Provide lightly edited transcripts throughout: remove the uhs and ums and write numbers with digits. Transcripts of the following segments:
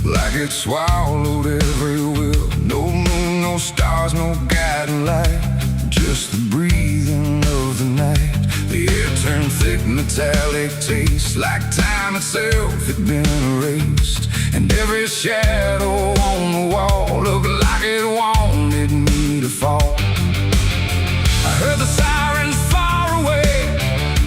like it swallowed every will. No moon, no stars, no guiding light, just the breathing of the night. The air turned thick, metallic taste, like time itself had been erased. And every shadow on the wall looked like it wanted me to fall. I heard the sirens far away,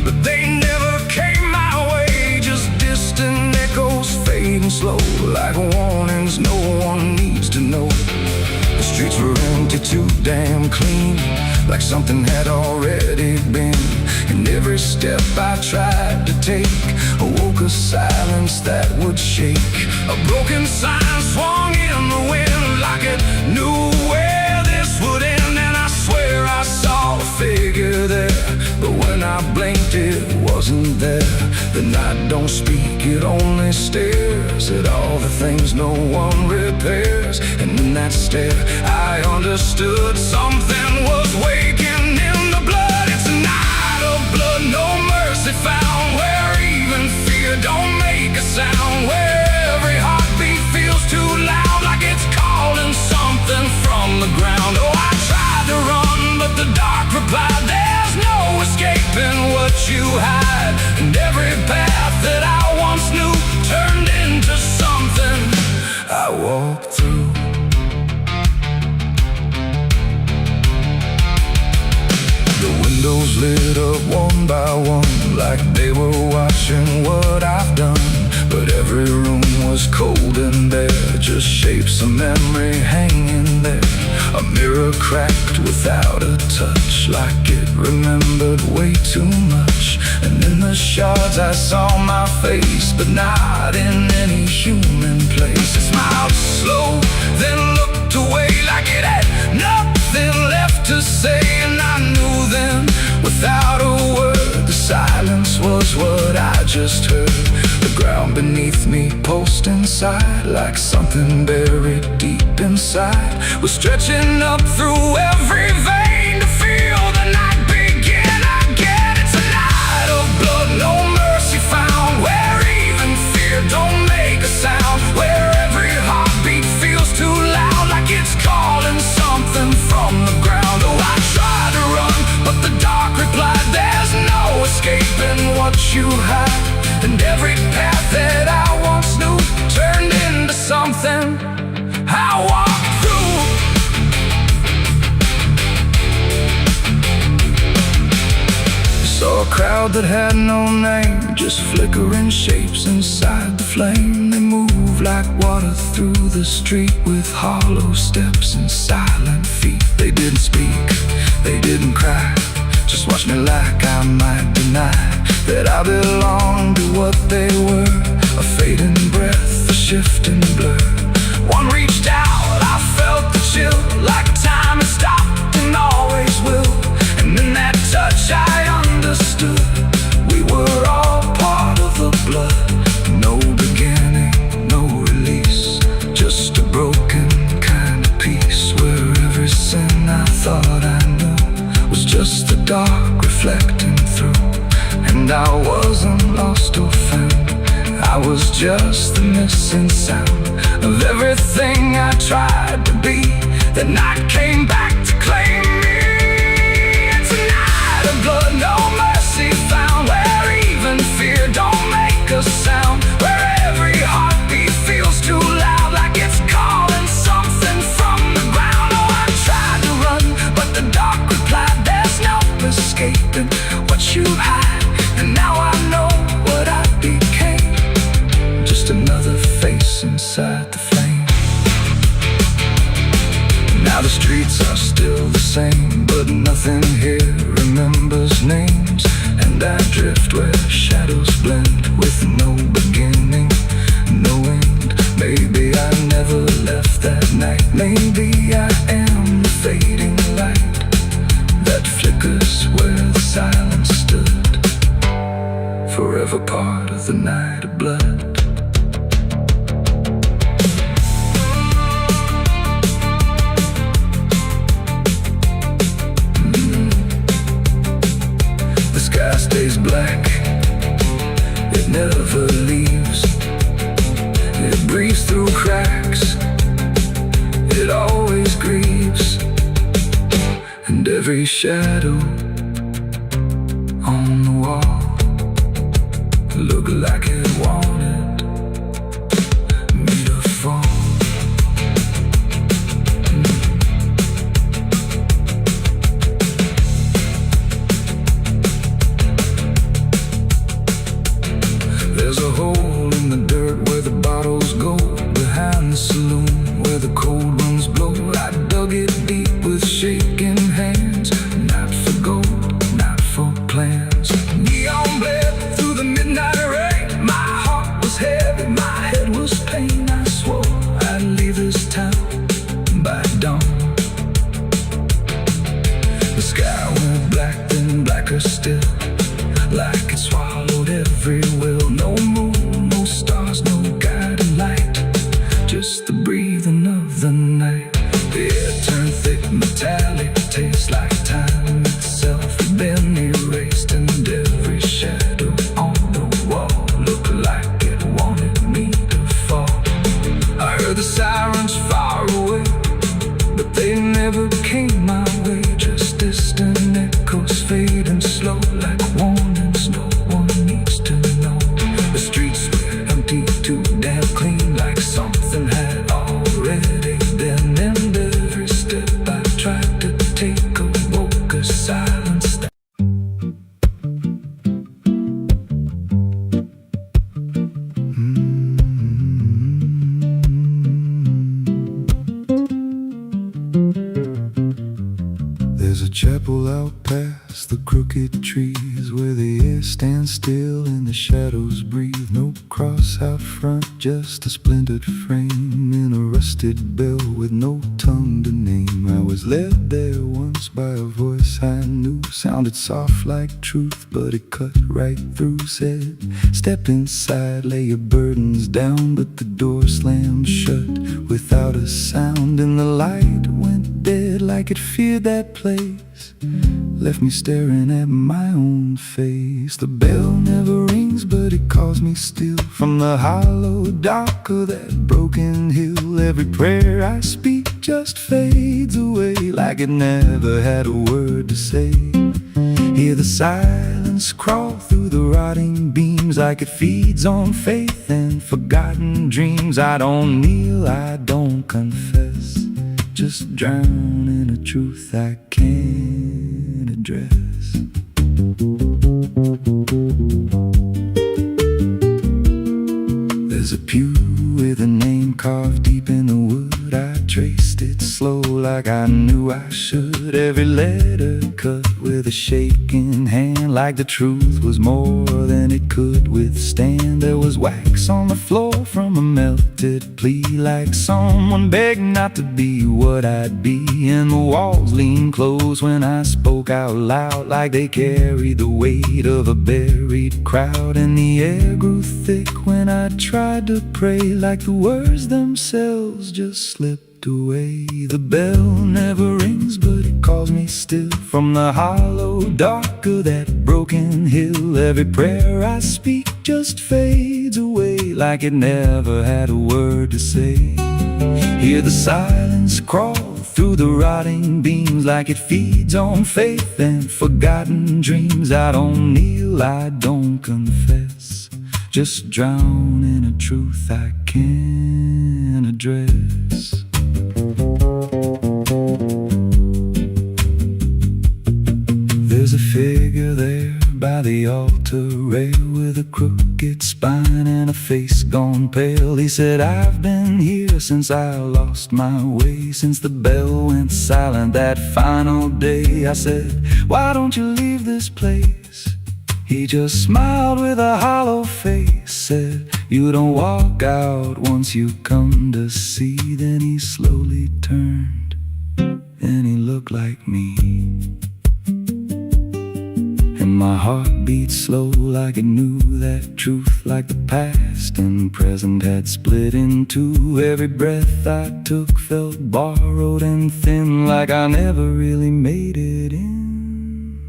but they never came my way. Just distant echoes fading slow, like warnings no one needs to know. The streets were empty, too damn clean, like something had already been. And every step I tried to take awoke a silence that would shake. A broken sign swung in the wind, like it knew where this would end. And I swear I saw a figure there, but when I blinked it wasn't there. The night don't speak, it only stares at all the things no one repairs. And in that stare I understood something was waking in the blood. It's a night of blood, no mercy found, where even fear don't make a sound, where every heartbeat feels too loud, like it's calling something from the ground. Oh, I tried to run, but the dark replied, there's no escaping what you hide. And every path that I once knew turned into something I walked through. The windows lit up one by one, like they were watching what I've done. But every room was cold and bare, just shapes of memory hanging there. A mirror cracked without a touch, like it remembered way too much. And in the shards I saw my face, but not in any human place. It smiled slow, then looked away, like it had nothing left to say. And I knew then, without a word, the silence was what I just heard. The ground beneath me pulsed inside, like something buried deep inside was stretching up through every vein to feel the night begin again. It's a night of blood, no mercy found, where even fear don't make a sound, where every heartbeat feels too loud, like it's calling something from the ground. Oh, I tried to run, but the dark replied, there's no escaping what you hide. And every path that I once knew turned into something I walked through. I saw a crowd that had no name, just flickering shapes inside the flame. They moved like water through the street, with hollow steps and silent feet. They didn't speak, they didn't cry, just watched me like I might deny that I belonged to what they were. A fading breath, a shifting blur. One reached out, I felt the chill, like time had stopped and always will. And in that touch I understood, we were all part of the blood. No beginning, no release, just a broken kind of peace, where every sin I thought I knew was just the dark reflecting through. And I wasn't lost or found, I was just the missing sound of everything I tried to be. That night came back to claim me. It's a night of blood, no mercy found, where even fear don't make a sound, where every heartbeat feels too loud, like it's calling something from the ground. Oh, I tried to run, but the dark replied, there's no escaping what you hide. And now I know what I became, just another face inside the flame. Now the streets are still the same, but nothing here remembers names. And I drift where shadows blend, with no beginning, no end. Maybe I never left that night, maybe I am the fading light that flickers where the silence stood, forever part of the night of blood. The sky stays black, it never leaves. It breathes through cracks, it always grieves. And every shadow on the wall looked like it wanted me to fall. There's a hole in the dirt where the bottles go, behind the saloon where the cold winds blow. I dug it deep with shaking hands, not for gold, not for plans. Neon bled through the midnight rain. My heart was heavy, my head was pain. I swore I'd leave this town by dawn. The sky went black, then blacker still, like it swallowed every will. No moon, no stars, no guiding light, just the breathing of the night. The air turned thick, metallic, tastes like time itself had been erased. And every shadow on the wall looked like it wanted me to fall. I heard the sirens far away, but they never came my way. Just distant echoes fading slow, like warnings no one needs to know. The streets were empty, too damn clean, like something had already been. And every step I tried to take awoke a silence that There's a chapel out past the crooked trees, where the air stands still and the shadows breathe. No cross out front, just a splintered frame in a rusted bell with no tongue to name. I was led there once by a voice I knew, sounded soft like truth, but it cut right through. Said, step inside, lay your burdens down. But the door slammed shut without a sound, and the light went dead like it feared that place, left me staring at my own face. The bell never rings, but it calls me still from the hollow dark of that broken hill. Every prayer I speak just fades away, like it never had a word to say. Hear the silence crawl through the rotting beams, like it feeds on faith and forgotten dreams. I don't kneel, I don't confess, just drown in a truth I can't address. There's a pew with a name carved deep in the wood. I traced it slow like I knew I should. Every letter cut with a shaking hand, like the truth was more than it could withstand. There was wax on the floor from a melted plea, like someone begged not to be what I'd be. And the walls leaned close when I spoke out loud, like they carried the weight of a buried crowd. And the air grew thick when I tried to pray, like the words themselves just slipped away. The bell never rings, but it calls me still from the hollow dark of that broken hill. Every prayer I speak just fades away, like it never had a word to say. Hear the silence crawl through the rotting beams, like it feeds on faith and forgotten dreams. I don't kneel, I don't confess, just drown in a truth I can't address. There's a figure there by the altar rail, with a crooked spine and a face gone pale. He said, I've been here since I lost my way, since the bell went silent that final day. I said, why don't you leave this place? He just smiled with a hollow face, said, you don't walk out once you come to see. Then he slowly turned, and he looked like me. And my heart beat slow, like it knew that truth, like the past and present had split in two. Every breath I took felt borrowed and thin, like I never really made it in.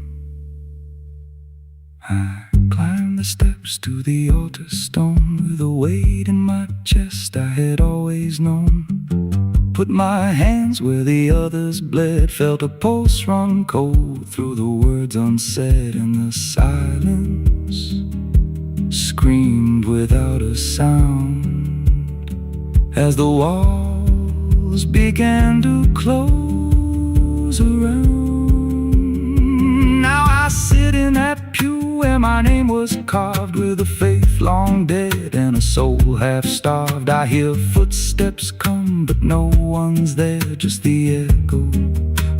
I climbed the steps to the altar stone. With a weight in my chest I had always known. Put my hands where the others bled. Felt a pulse run cold through the words unsaid. And the silence screamed without a sound as the walls began to close around. Now I sit in that pew where my name was carved, with a faith long dead and a soul half starved. I hear footsteps come, but no one's there, just the echo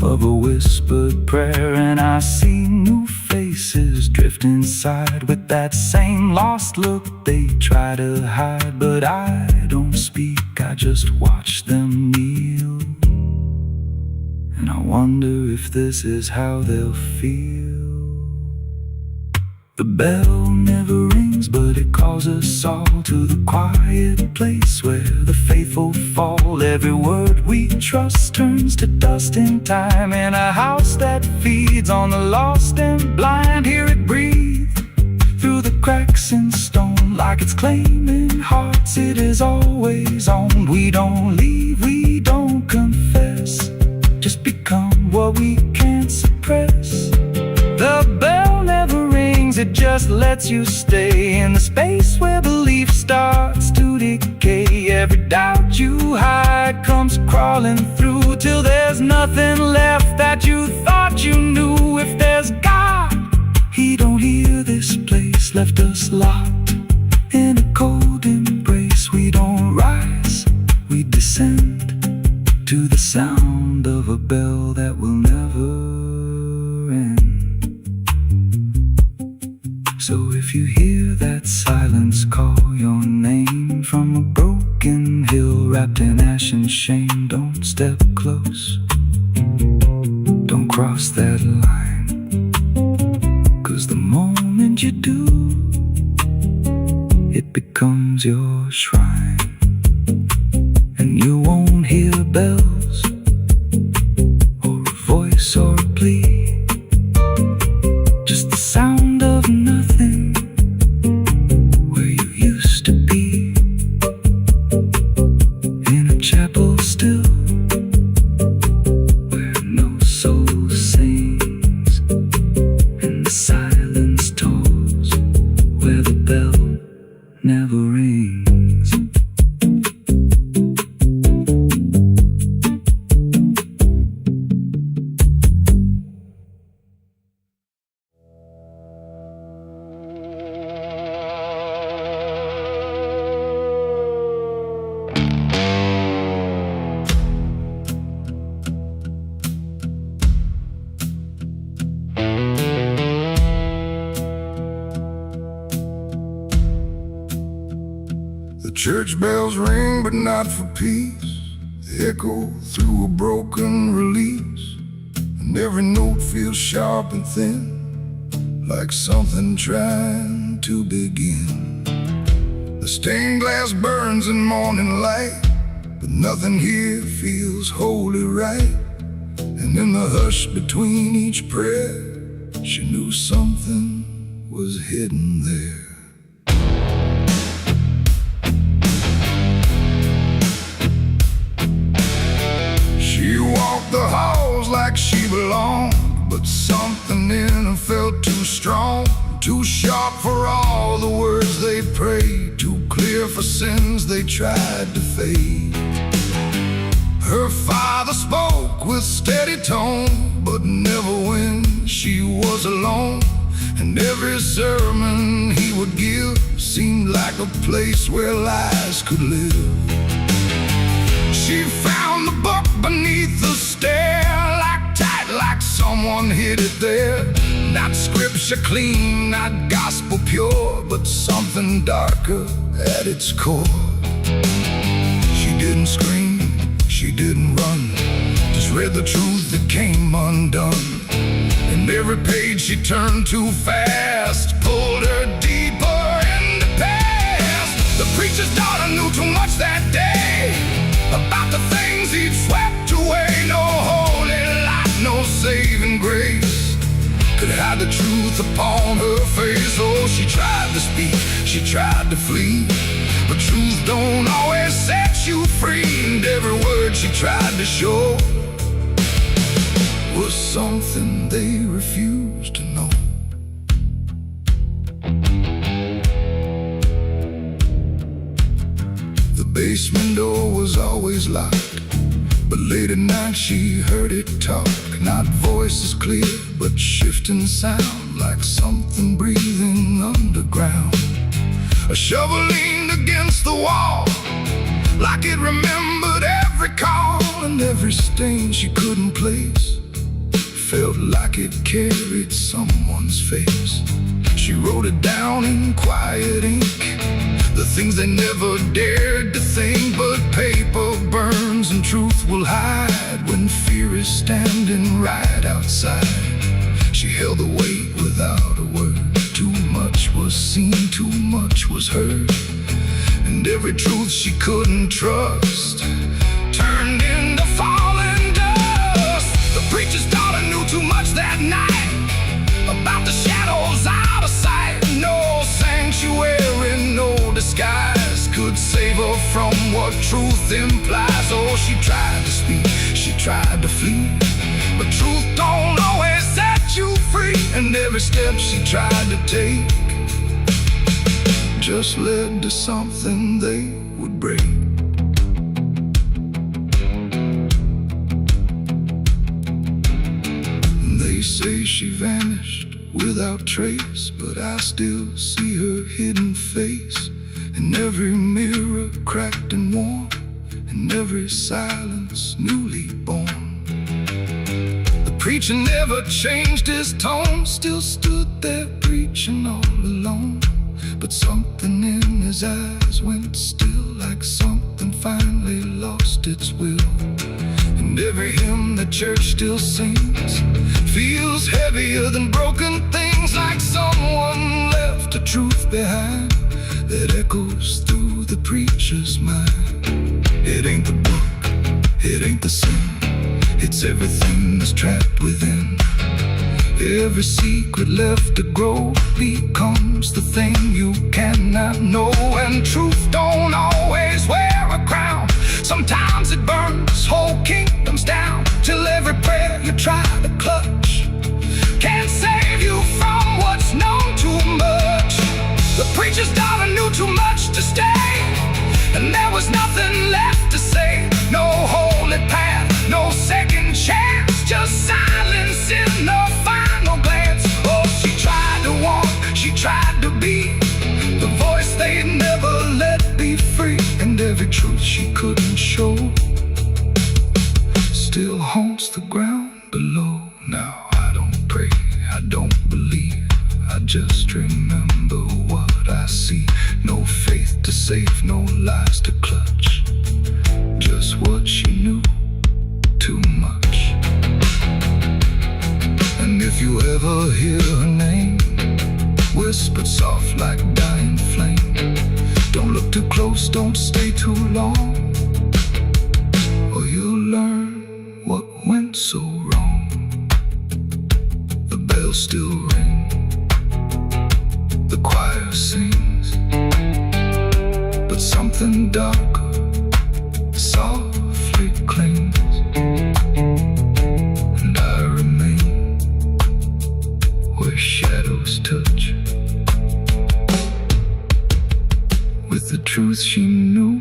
of a whispered prayer. And I see new faces drift inside with that same lost look they try to hide. But I don't speak, I just watch them kneel, and I wonder if this is how they'll feel. The bell never rings, but it calls us all to the quiet place where the faithful fall. Every word we trust turns to dust in time, in a house that feeds on the lost and blind. Hear it breathe through the cracks in stone, like it's claiming hearts it is always owned. We don't leave, we don't confess, just become what we can't suppress. The bell never rings, it just lets you stay in the space where belief starts to decay. Every doubt you hide comes crawling through, till there's nothing left that you thought you knew. If there's God, He don't hear this place, left us locked in a cold embrace. We don't rise, we descend to the sound of a bell that will never end. So if you hear that silence call your name from a broken hill wrapped in ash and shame, don't step close, don't cross that line, 'cause the moment you do, it becomes your shrine. And you won't hear bells or a voice or a plea, just the sound of nothing where you used to be, in a chapel still where no soul sings, and the silence tolls where the bell never rings. The church bells ring, but not for peace. They echo through a broken release, and every note feels sharp and thin, like something trying to begin. The stained glass burns in morning light, but nothing here feels wholly right. And in the hush between each prayer, she knew something was hidden there. She walked the halls like she belonged, but something in her felt too strong, too sharp for all the words they prayed, too clear for sins they tried to fade. Her father spoke with steady tone, but never when she was alone. And every sermon he would give seemed like a place where lies could live. She found the book beneath the stair, locked tight like someone hid it there. Not scripture clean, not gospel pure, but something darker at its core. She didn't scream, she didn't run, just read the truth that came undone. And every page she turned too fast pulled her deeper in the past. The preacher's daughter knew too much that day about the things he'd swept away. No holy light, no saving grace could hide hide the truth upon her face. Oh, she tried to speak, she tried to flee, but truth don't always set you free. And every word she tried to show was something they refused to know. The basement door was always locked, but late at night she heard it talk. Not voices clear, but shifting sound, like something breathing underground. A shovel leaned against the wall, like it remembered every call. And every stain she couldn't place felt like it carried someone's face. She wrote it down in quiet ink, the things they never dared to think. But paper burns and truth will hide when fear is standing right outside. She held the weight without a word. Too much was seen, too much was heard, and every truth she couldn't trust turned into falling dust. The preacher's daughter knew too much that night about the shadows out of sight. No sanctuary, no disguise could save her from what truth implies. Oh, she tried to speak, she tried to flee, but truth don't always set you free. And every step she tried to take just led to something they would break. They say she vanished without trace, but I still see her hidden face in every mirror cracked and worn, in every silence newly born. The preacher never changed his tone, still stood there preaching all alone. But something in his eyes went still, like something finally lost its will. And every hymn the church still sings feels heavier than broken things, like someone left a truth behind that echoes through the preacher's mind. It ain't the book, it ain't the sin, it's everything that's trapped within. Every secret left to grow becomes the thing you cannot know. And truth don't always wear a crown, sometimes it burns whole kingdoms down, till every prayer you try to clutch can't save you from what's known too much. The preacher's daughter knew too much to stay, and there was nothing left to say. No holy path, no second chance, just silence in the final glance. Oh, she tried to walk, she tried to be the voice they'd never let be free. And every truth she couldn't show still haunts the ground below. Now I don't pray, I don't believe, I just remember what I see. No faith to save, no lies to clutch, just what she knew, too much. And if you ever hear her name whispered soft like dying flame, don't look too close, don't stay too long, or you'll learn what went so wrong. The bells still ring, the choir sings, but something darker softly clings. And I remain where shadows touch, with the truth she knew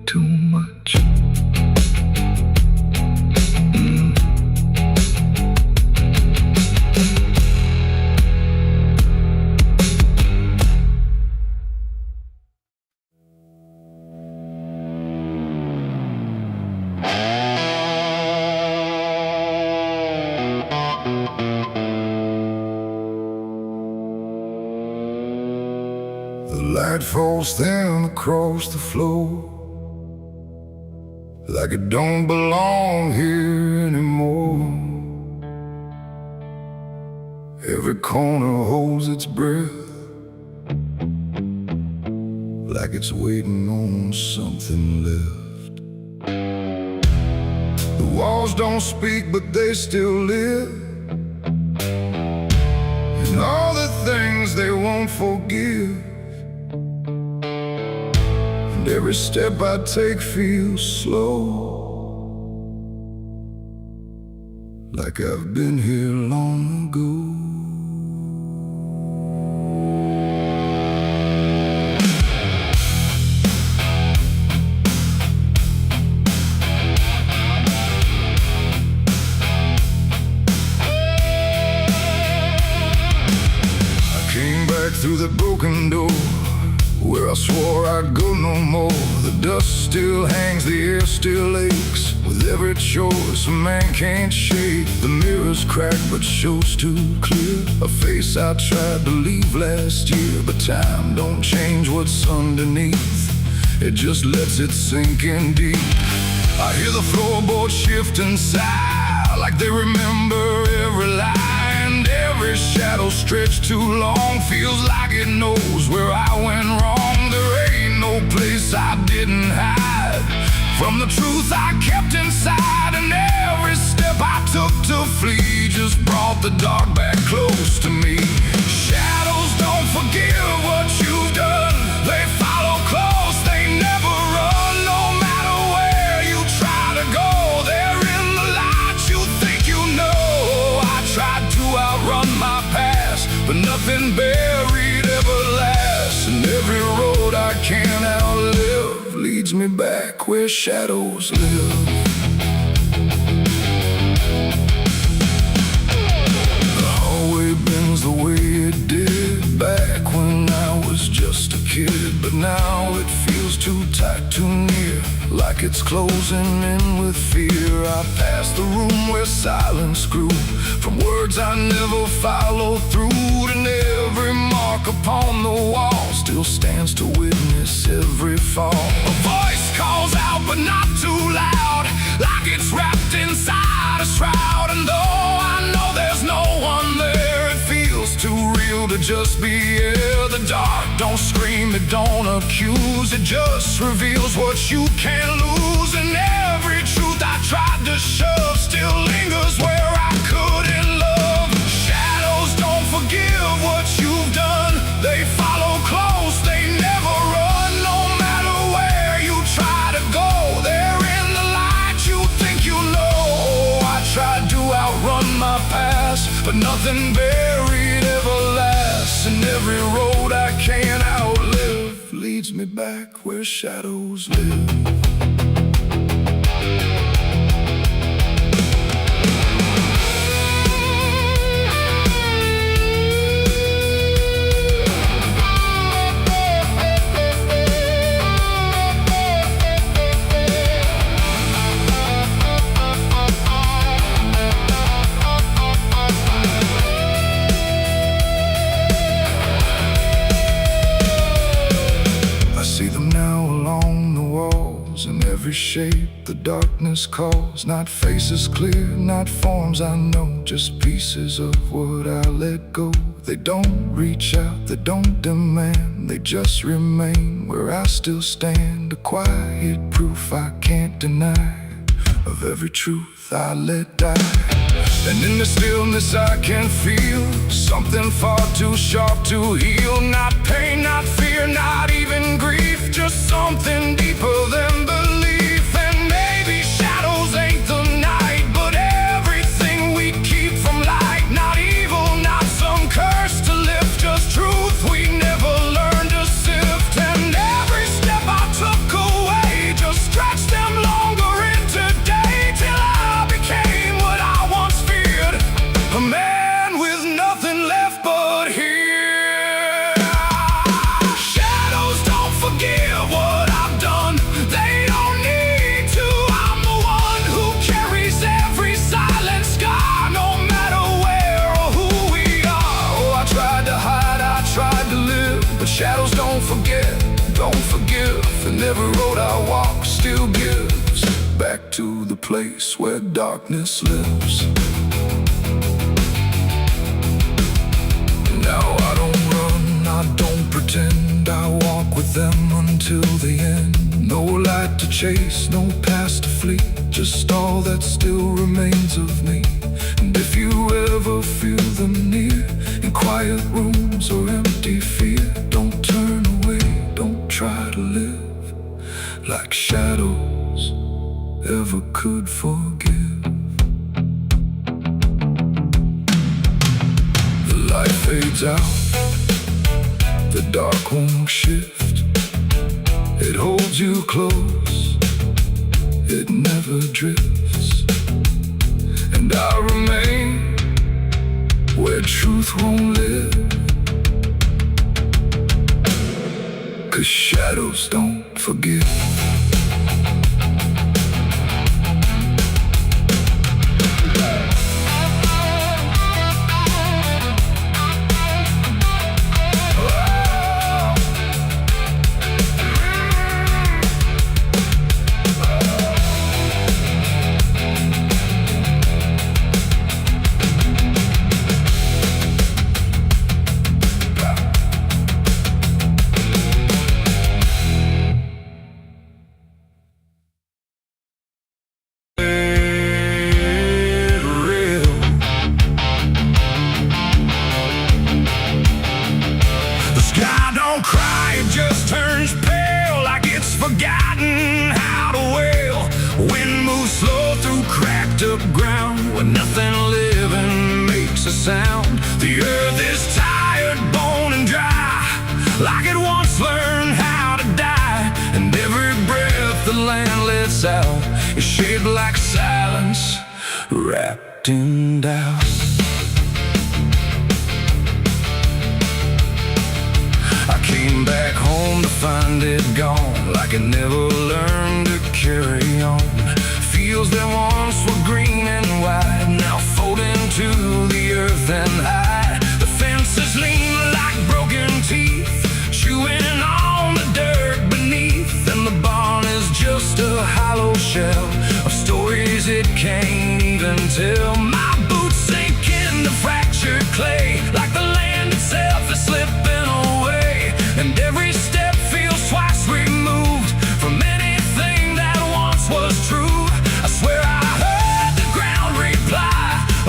too much. The light falls thin across the floor, like it don't belong here anymore. Every corner holds its breath, like it's waiting on something left. The walls don't speak, but they still live, things they won't forgive. And every step I take feels slow, like I've been here long ago. Through the broken door, where I swore I'd go no more. The dust still hangs, the air still aches. With every choice a man can't shake. The mirror's cracked but shows too clear. A face I tried to leave last year. But time don't change what's underneath, it just lets it sink in deep. I hear the floorboards shift and sigh, like they remember every lie. Every shadow stretched too long feels like it knows where I went wrong. There ain't no place I didn't hide from the truth I kept inside. And every step I took to flee just brought the dark back close to me. Shadows don't forgive what you've done. They follow close, they never run. No matter where you try to go, they're in the light you think you know. I tried to outrun my past, but nothing buried ever lasts. And every road I can't outlive leads me back where shadows live. The hallway bends the way it did back when I was just a kid. But now it feels too tight, too near, like it's closing in with fear. I pass the room where silence grew, from words I never followed through. And every mark upon the wall still stands to witness every fall. A voice calls out but not too loud, like it's wrapped inside a shroud. And though I know there's no one there, it feels too real to just be here. The dark don't scream, it don't accuse, it just reveals what you can't lose. And every truth I tried to shove still lingers where I couldn't love. Shadows don't forgive what you've done. They follow close, they never run. No matter where you try to go, they're in the light you think you know. I tried to outrun my past, but nothing buried ever lasts. And every road I can't outlive leads me back where shadows live. In every shape the darkness calls, not faces clear, not forms I know, just pieces of what I let go. They don't reach out, they don't demand, they just remain where I still stand. A quiet proof I can't deny of every truth I let die. And in the stillness I can feel something far too sharp to heal. Not pain, not fear, not even grief, just something deeper than belief. And maybe shadows ain't the night, but everything we keep from light. Not evil, not some curse to lift, just truth we never learned to sift. And every step I took away just stretched them longer into day, till I became what I once feared, a man with nothing left but here. Shadows don't forgive what I've done, they don't need to. I'm the one who carries every silent scar, no matter where or who we are. Oh, I tried to hide, I tried to live, but shadows don't forget, don't forgive. And every road I walk still gives back to the place where darkness lives. Now I don't run, I don't pretend, I walk with them until the end. No light to chase, no past to flee, just all that still remains of me. And if you ever feel them near, in quiet rooms could forgive. The light fades out, the dark won't shift. It holds you close, it never drifts. And I remain where truth won't live, 'cause shadows don't forgive. Just turns pale like it's forgotten how to wail. Wind moves slow through cracked up ground where nothing living makes a sound. The earth is tired, bone and dry, like it once learned how to die. And every breath the land lets out is shaped like silence wrapped in doubt. I came back home to find it gone, like it never learned to carry on. Fields that once were green and wide now fold into the earth and hide. The fences lean like broken teeth, chewing on the dirt beneath. And the barn is just a hollow shell of stories it can't even tell. My boots sink into fractured clay, like the land itself is slipping away. And every step feels twice removed from anything that once was true. I swear I heard the ground reply,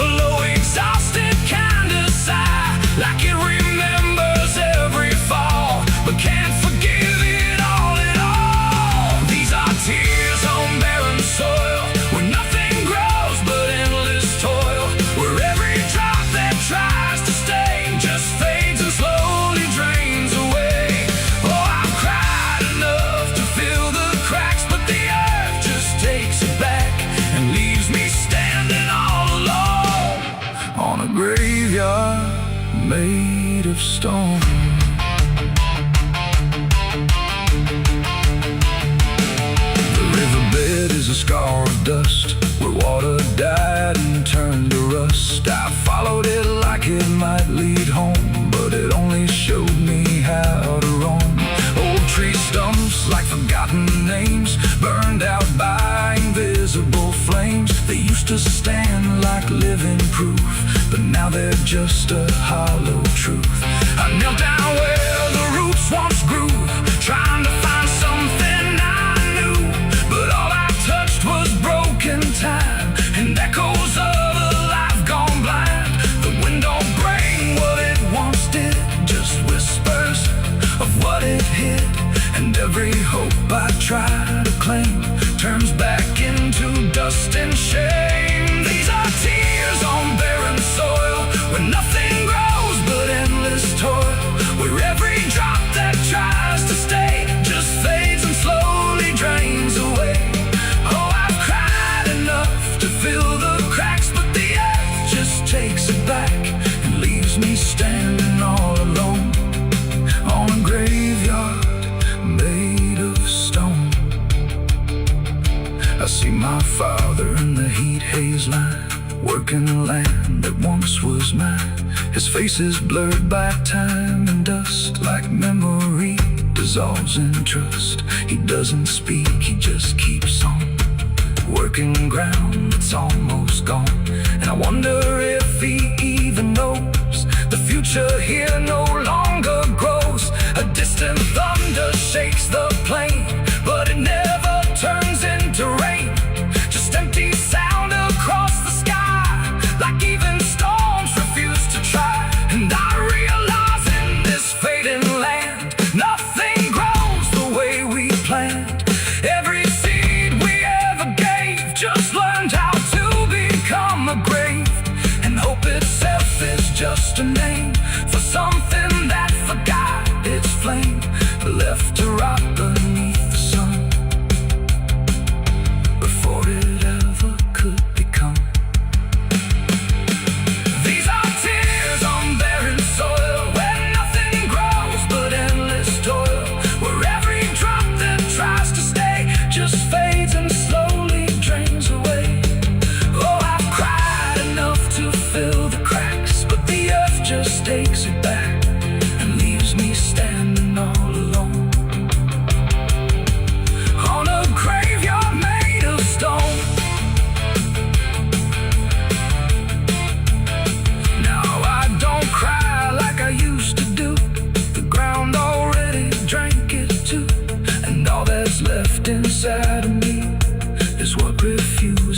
a low exhausted kind of sigh, like it remembers every fall, but can't forgive it all at all. These are tears on barren soil, where nothing grows but endless toil, where every drop that tries to stay just fades and slowly drains away. Graveyard made of stone. The riverbed is a scar of dust, where water died and turned to rust. I followed it like it might lead home, but it only showed me how to roam. Old tree stumps like forgotten names, burned out by invisible flames. They used to stand like living proof, but now they're just a hollow truth. I knelt down where the roots once grew, trying to find something I knew, but all I touched was broken time and echoes of a life gone blind. The wind don't bring what it once did, just whispers of what it hid. And every hope I try to claim turns back into dust and shame. These are tears on barren soil, where nothing grows but endless toil, where every drop that tries to stay just fades and slowly drains away. Oh, I've cried enough to fill the cracks, but the earth just takes it back and leaves me standing all alone on a graveyard made of stone. I see my father in the heat haze line, working the land that once was mine. His face is blurred by time and dust, like memory dissolves in trust. He doesn't speak, he just keeps on working ground that's almost gone. And I wonder if he even knows the future here no longer grows. A distant thunder shakes the plain, but it never turns into rain. Just empty sound across the sky, like even storms refuse to try. And I realize in this fading land, nothing grows the way we planned. Every seed we ever gave just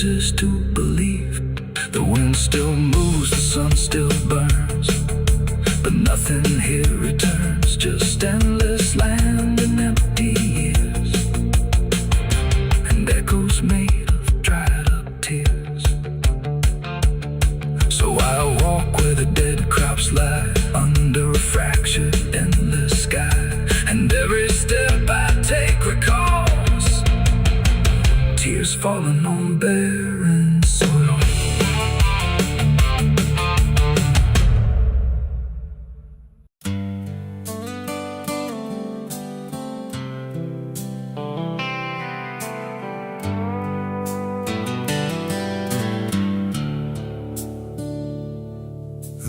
refuses to believe. The wind still moves, the sun still burns, but nothing here returns, just endless land and empty years, and echoes made of dried up tears. So I walk where the dead crops lie, under a fractured endless sky, and every step I take recalls tears falling on barren soil.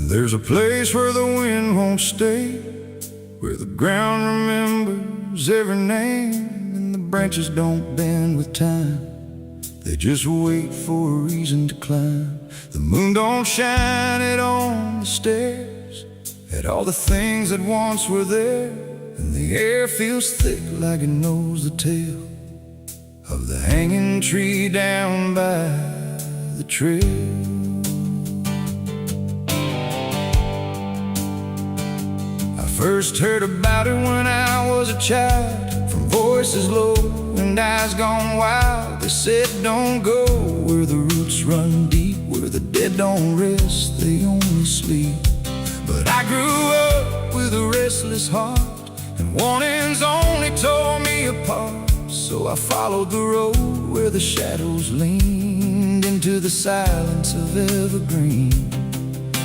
There's a place where the wind won't stay, where the ground remembers every name, and the branches don't bend with time. They just wait for a reason to climb. The moon don't shine it on the stairs, at all the things that once were there, and the air feels thick like it knows the tale of the hanging tree down by the trail. First heard about it when I was a child, from voices low and eyes gone wild. They said don't go where the roots run deep, where the dead don't rest, they only sleep. But I grew up with a restless heart, and warnings only tore me apart. So I followed the road where the shadows leaned into the silence of evergreen.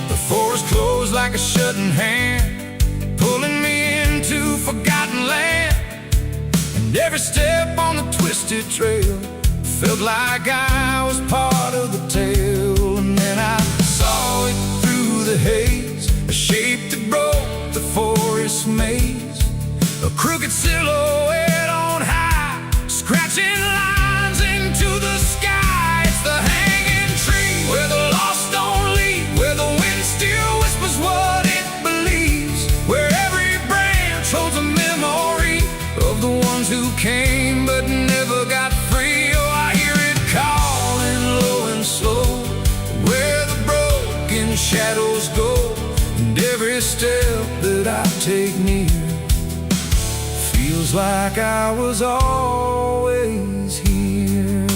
The forest closed like a shutting hand, pulling me into forgotten land, and every step on the twisted trail felt like I was part of the tale. And then I saw it through the haze, a shape that broke the forest maze, a crooked silhouette on high, scratching lines into the sky. It's the hanging tree where the lost don't leave, where the wind still whispers what it believes, where every branch holds a memory of the ones who came but never got free. Oh, I hear it calling low and slow, where the broken shadows go, and every step that I take near feels like I was always here.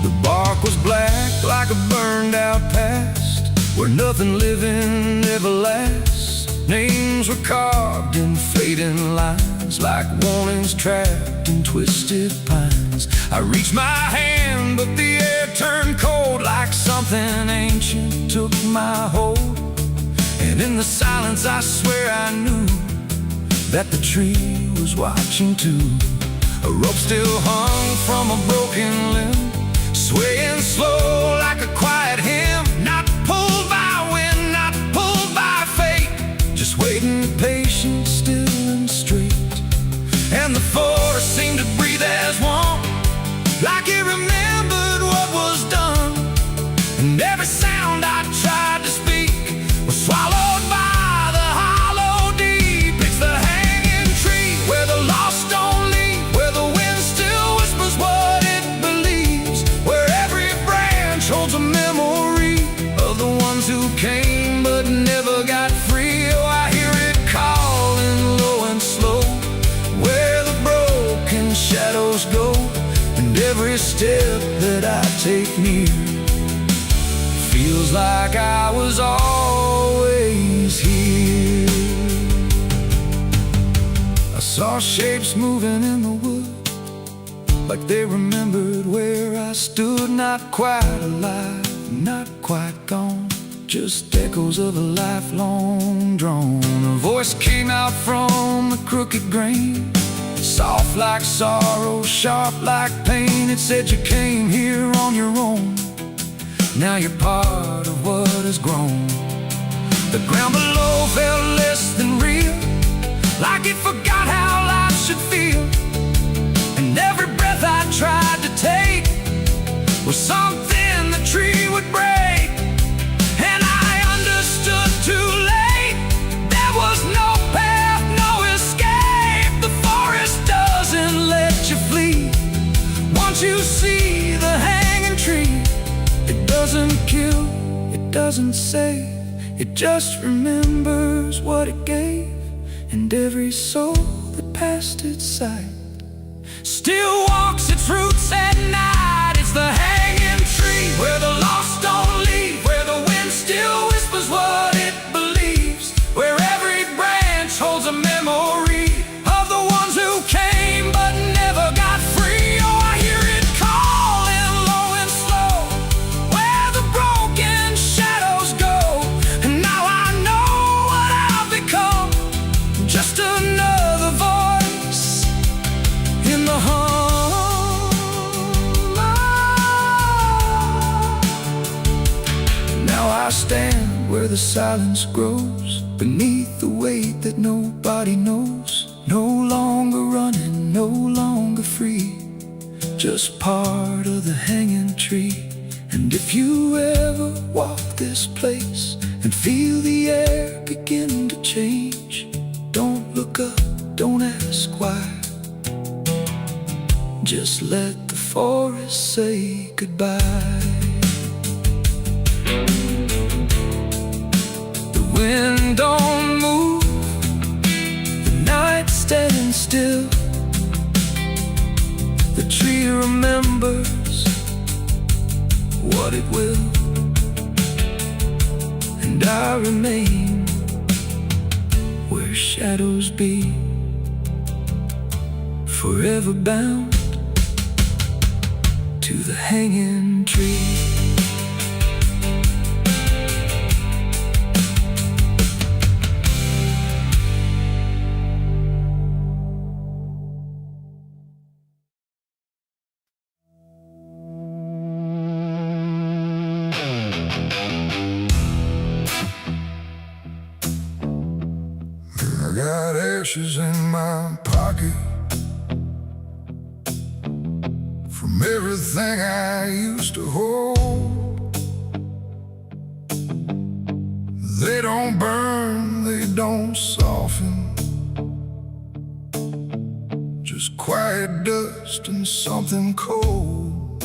The bark was black like a burned out past, where nothing living ever lasts. Names were carved in fading lines, like warnings trapped in twisted pines. I reached my hand, but the air turned cold, like something ancient took my hold. And in the silence I swear I knew that the tree was watching too. A rope still hung from a broken limb, swaying slow like a quiet hymn, not pulled by wind, not pulled by fate, just waiting patient, still and straight. And the forest seemed to breathe as one, like it remembered what was done, and every sound I tried to speak was swallowed by the hollow deep. It's the hanging tree where the lost don't leave, where the wind still whispers what it believes, where every branch holds a memory of the ones who came but never got free. Oh, I hear it calling low and slow, where the broken shadows go, and every step that I take near feels like I was always here. I saw shapes moving in the wood, like they remembered where I stood, not quite alive, not quite gone, just echoes of a lifelong drone. A voice came out from the crooked grain, soft like sorrow, sharp like pain. It said you came here on your own, now you're part of what has grown. The ground below felt less than real, like it forgot how life should feel, and every breath I tried to take was something the tree would break. And I understood too late, there was no path, no escape. The forest doesn't let you doesn't say, it just remembers what it gave. And every soul that passed its sight still walks its routes at night. It's the hanging tree where the lost don't leave, where the wind still whispers what it believes, where every branch holds a memory of the ones who came but never got free. Oh, I hear it calling low and slow, where the broken shadows go. And now I know what I've become, just another voice in the hum. Now I stand where the silence grows, beneath the weight that nobody knows. No longer running, no longer free, just part of the hanging tree. And if you ever walk this place and feel the air begin to change, don't look up, don't ask why. Just let the forest say goodbye. The wind don't move, the night stands still. The tree remembers what it will, and I remain where shadows be, forever bound to the hanging tree. I got ashes in my pocket from everything I used to hold. They don't burn, they don't soften, just quiet dust and something cold.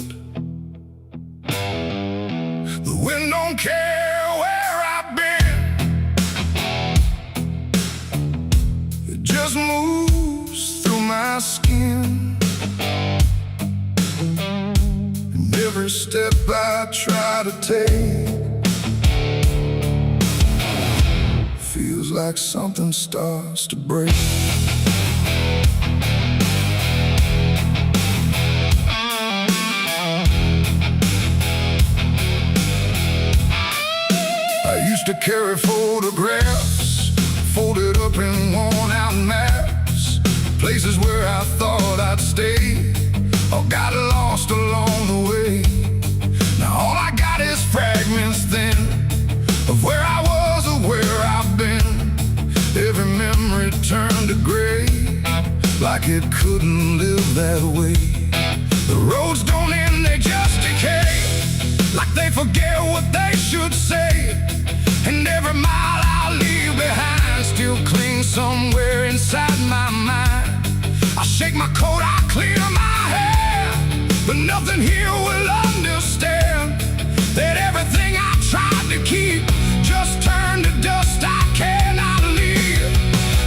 The wind don't care where I've been, it just moves through my skin. And every step I try to take feels like something starts to break. I used to carry photographs folded up in worn-out maps, places where I thought I'd stay or got lost along the way. Now all I got is fragments then of where I was or where I've been. Every memory turned to gray, like it couldn't live that way. The roads don't end, they just decay, like they forget what they should say. And every mile I leave behind still clings somewhere inside my mind. I shake my coat, I clear my hair, but nothing here will understand that everything I tried to keep just turned to dust I cannot leave.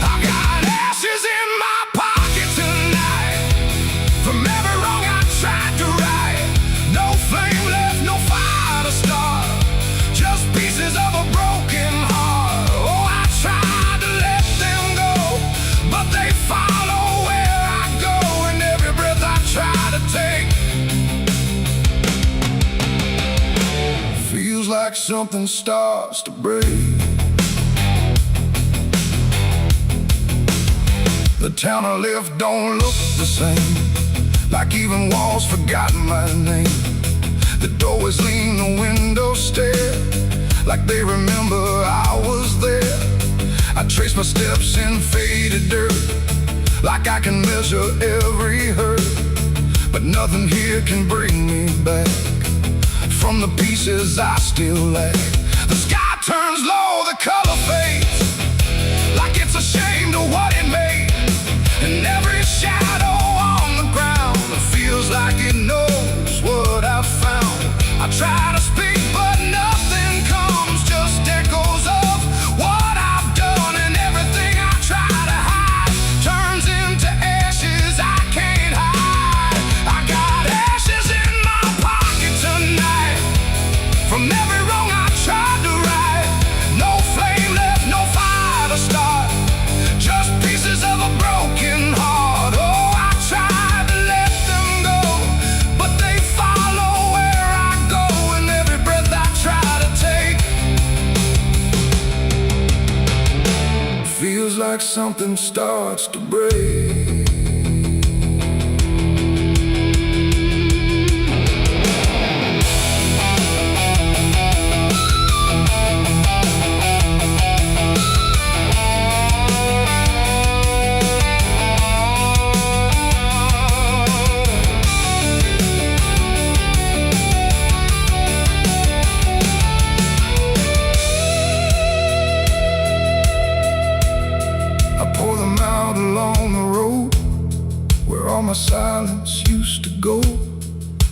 I got ashes in my pocket tonight from every wrong I tried to right. No flame left, no fire to start, just pieces of a broken heart. Oh, I tried to let them go, but they follow where I go, and every breath I try to take feels like something starts to break. The town I left don't look the same, like even walls forgotten my name. The doorways lean, the windows stare, like they remember I was there. I trace my steps in faded dirt, like I can measure every hurt, but nothing here can bring me back from the pieces I still lack. The sky turns low, the color fades, like it's ashamed of what it made. And every shadow on the ground feels like it knows what I've found. I try to speak, but nothing comes something starts to break. Along the road where all my silence used to go,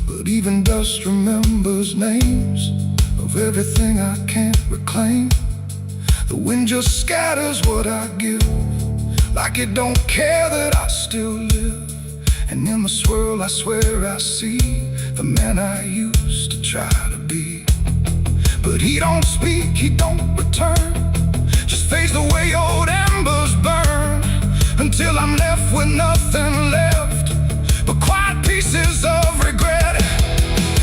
but even dust remembers names of everything I can't reclaim. The wind just scatters what I give, like it don't care that I still live. And in the swirl I swear I see the man I used to try to be. But he don't speak, he don't return, just fades the way old embers burn, until I'm left with nothing left but quiet pieces of regret.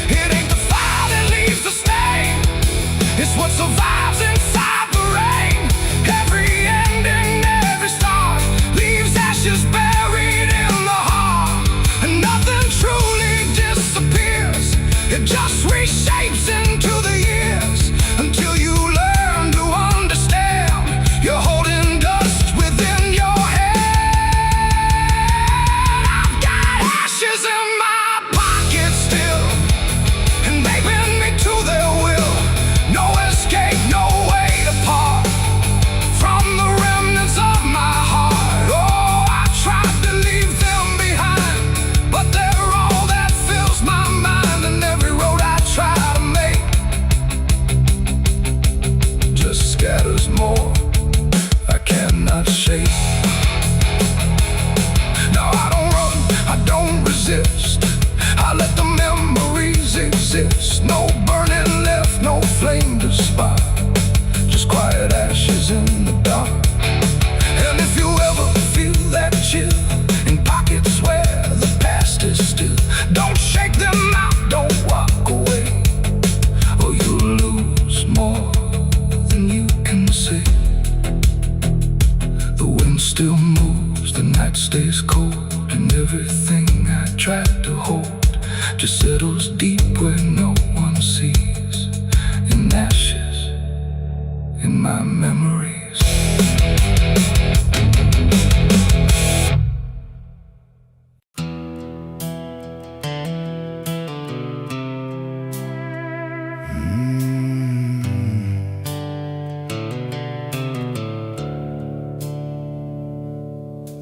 It ain't the fire that leaves the stain, it's what survives inside the rain. Every ending, every start leaves ashes buried in the heart, and nothing truly disappears, it just reshapes into the years, until you learn to understand you're holding dust within your head. In my pocket still, and they bend me to their will. No escape, no way to part from the remnants of my heart. Oh, I tried to leave them behind, but they're all that fills my mind. And every road I try to make just scatters more I cannot shake. No, I don't run, I don't resist, I let the memories exist. No burning left, no flame to spark, just quiet ashes in the dark. And if you ever feel that chill in pockets where the past is still, don't shake them out, don't walk away, or you'll lose more than you can say. The wind still moves, the night stays cold, and everything I tried to hold just settles deep where no one sees, in ashes, in my memories.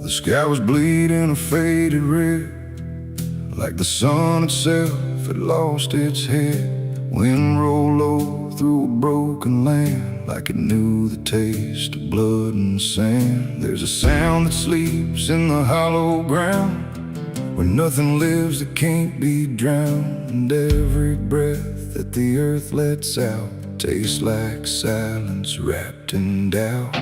The sky was bleeding a faded red, like the sun itself had lost its head. Wind rolled low through a broken land, like it knew the taste of blood and sand. There's a sound that sleeps in the hollow ground, where nothing lives that can't be drowned. And every breath that the earth lets out tastes like silence wrapped in doubt.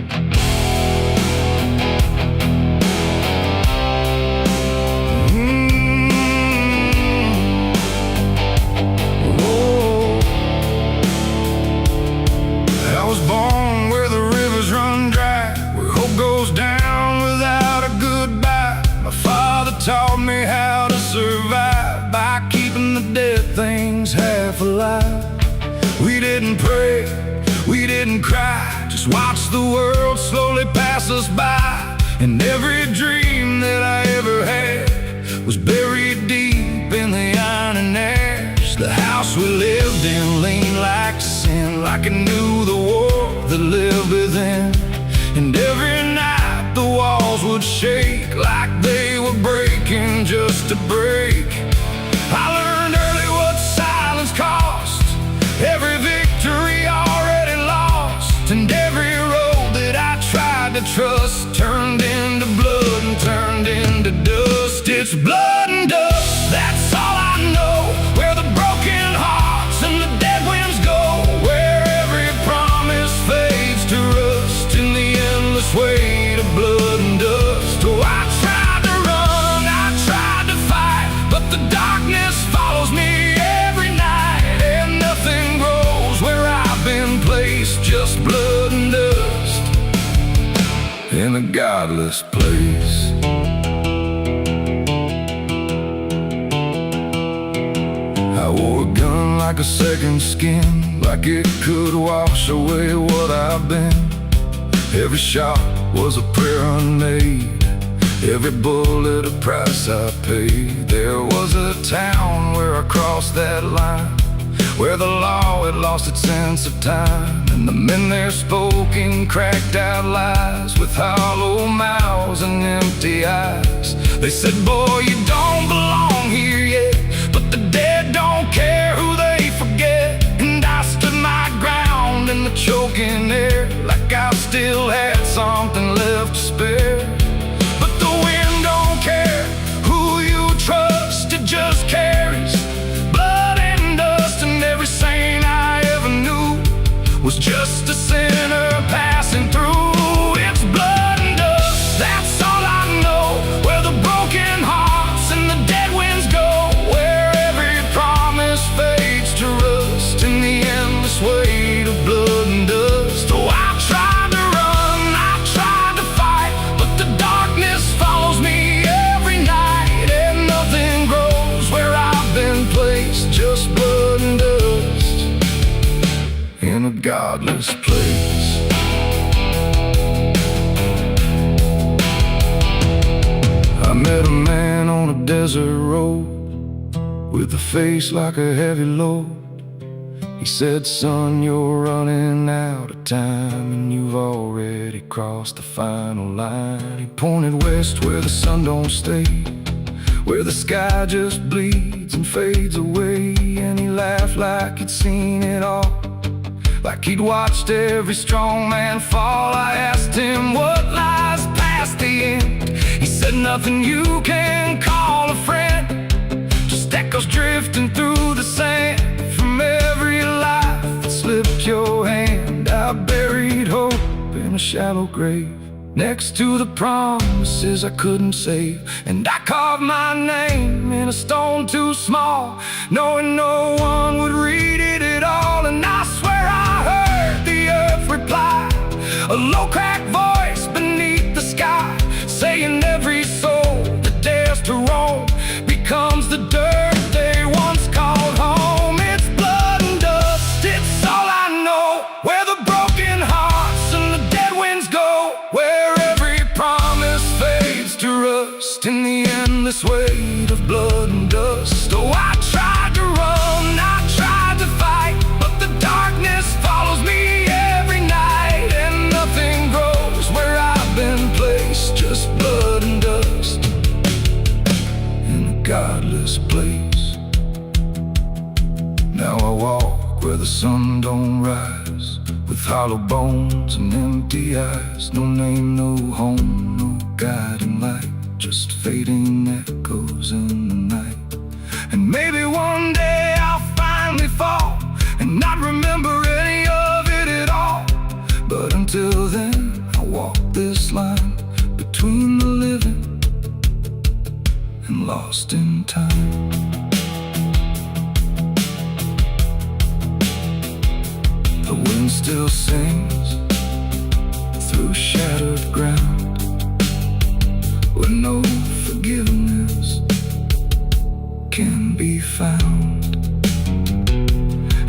Taught me how to survive by keeping the dead things half alive. We didn't pray, we didn't cry, just watch the world slowly pass us by. And every dream that I ever had was buried deep in the iron and ash. The house we lived in leaned like sin, like it knew the war that lived within. And every night the walls would shake like they were breaking just to break. I learned early what silence cost, every victory already lost. And every road that I tried to trust turned into blood and turned into dust. It's blood and dust, that's all I know. Where the broken hearts and the dead winds go, where every promise fades to rust in the endless weight of blood and dust. Oh, I tried to run, I tried to fight, but the darkness follows me every night. And nothing grows where I've been placed, just blood and dust. And in a godless place. I wore a gun like a second skin, like it could wash away what I've been. Every shot was a prayer unmade, every bullet a price I paid. There was a town where I crossed that line, where the law had lost its sense of time, and the men there spoke in cracked out lies, with hollow mouths and empty eyes. They said, boy, you don't belong here yet, but the dead don't care who they forget. And I stood my ground in the choking air, like I still had something left to spare. But the wind don't care who you trust, it just carries blood and dust. And every saint I ever knew was just a sinner passing through. It's blood and dust, that's all I know, where the broken hearts and the dead winds go, where every promise fades to rust in the endless weight of blood and dust. Oh, I tried to run, I tried to fight, but the darkness follows me every night, and nothing grows where I've been placed, just blood and dust in a godless place. I met a man on a desert road with a face like a heavy load. He said, son, you're running out of time, and you've already crossed the final line. He pointed west where the sun don't stay, where the sky just bleeds and fades away. And he laughed like he'd seen it all, like he'd watched every strong man fall. I asked him what lies past the end. He said, nothing you can call a friend, just echoes drifting through the sand from every life that slipped your hand. I buried hope in a shallow grave, next to the promises I couldn't save. And I carved my name in a stone too small, knowing no one would read it at all. And I swear I heard the earth reply, a low cracked voice beneath the sky, saying every soul that dares to roam becomes the dirt they once called home. It's blood and dust, it's all I know, where the broken hearts and the dead winds go, where every promise fades to rust in the endless weight of blood and dust. Oh, I tried to run, I tried to fight, but the darkness follows me every night, and nothing grows where I've been placed, just blood and dust in a godless place. Now I walk where the sun don't rise, with hollow bones and empty eyes. No name, no home, no guiding light, just fading echoes in the night. And maybe one day I'll finally fall and not remember any of it at all. But until then, I walk this line between the living and lost in time. The wind still sings through shattered ground, where no forgiveness can be found.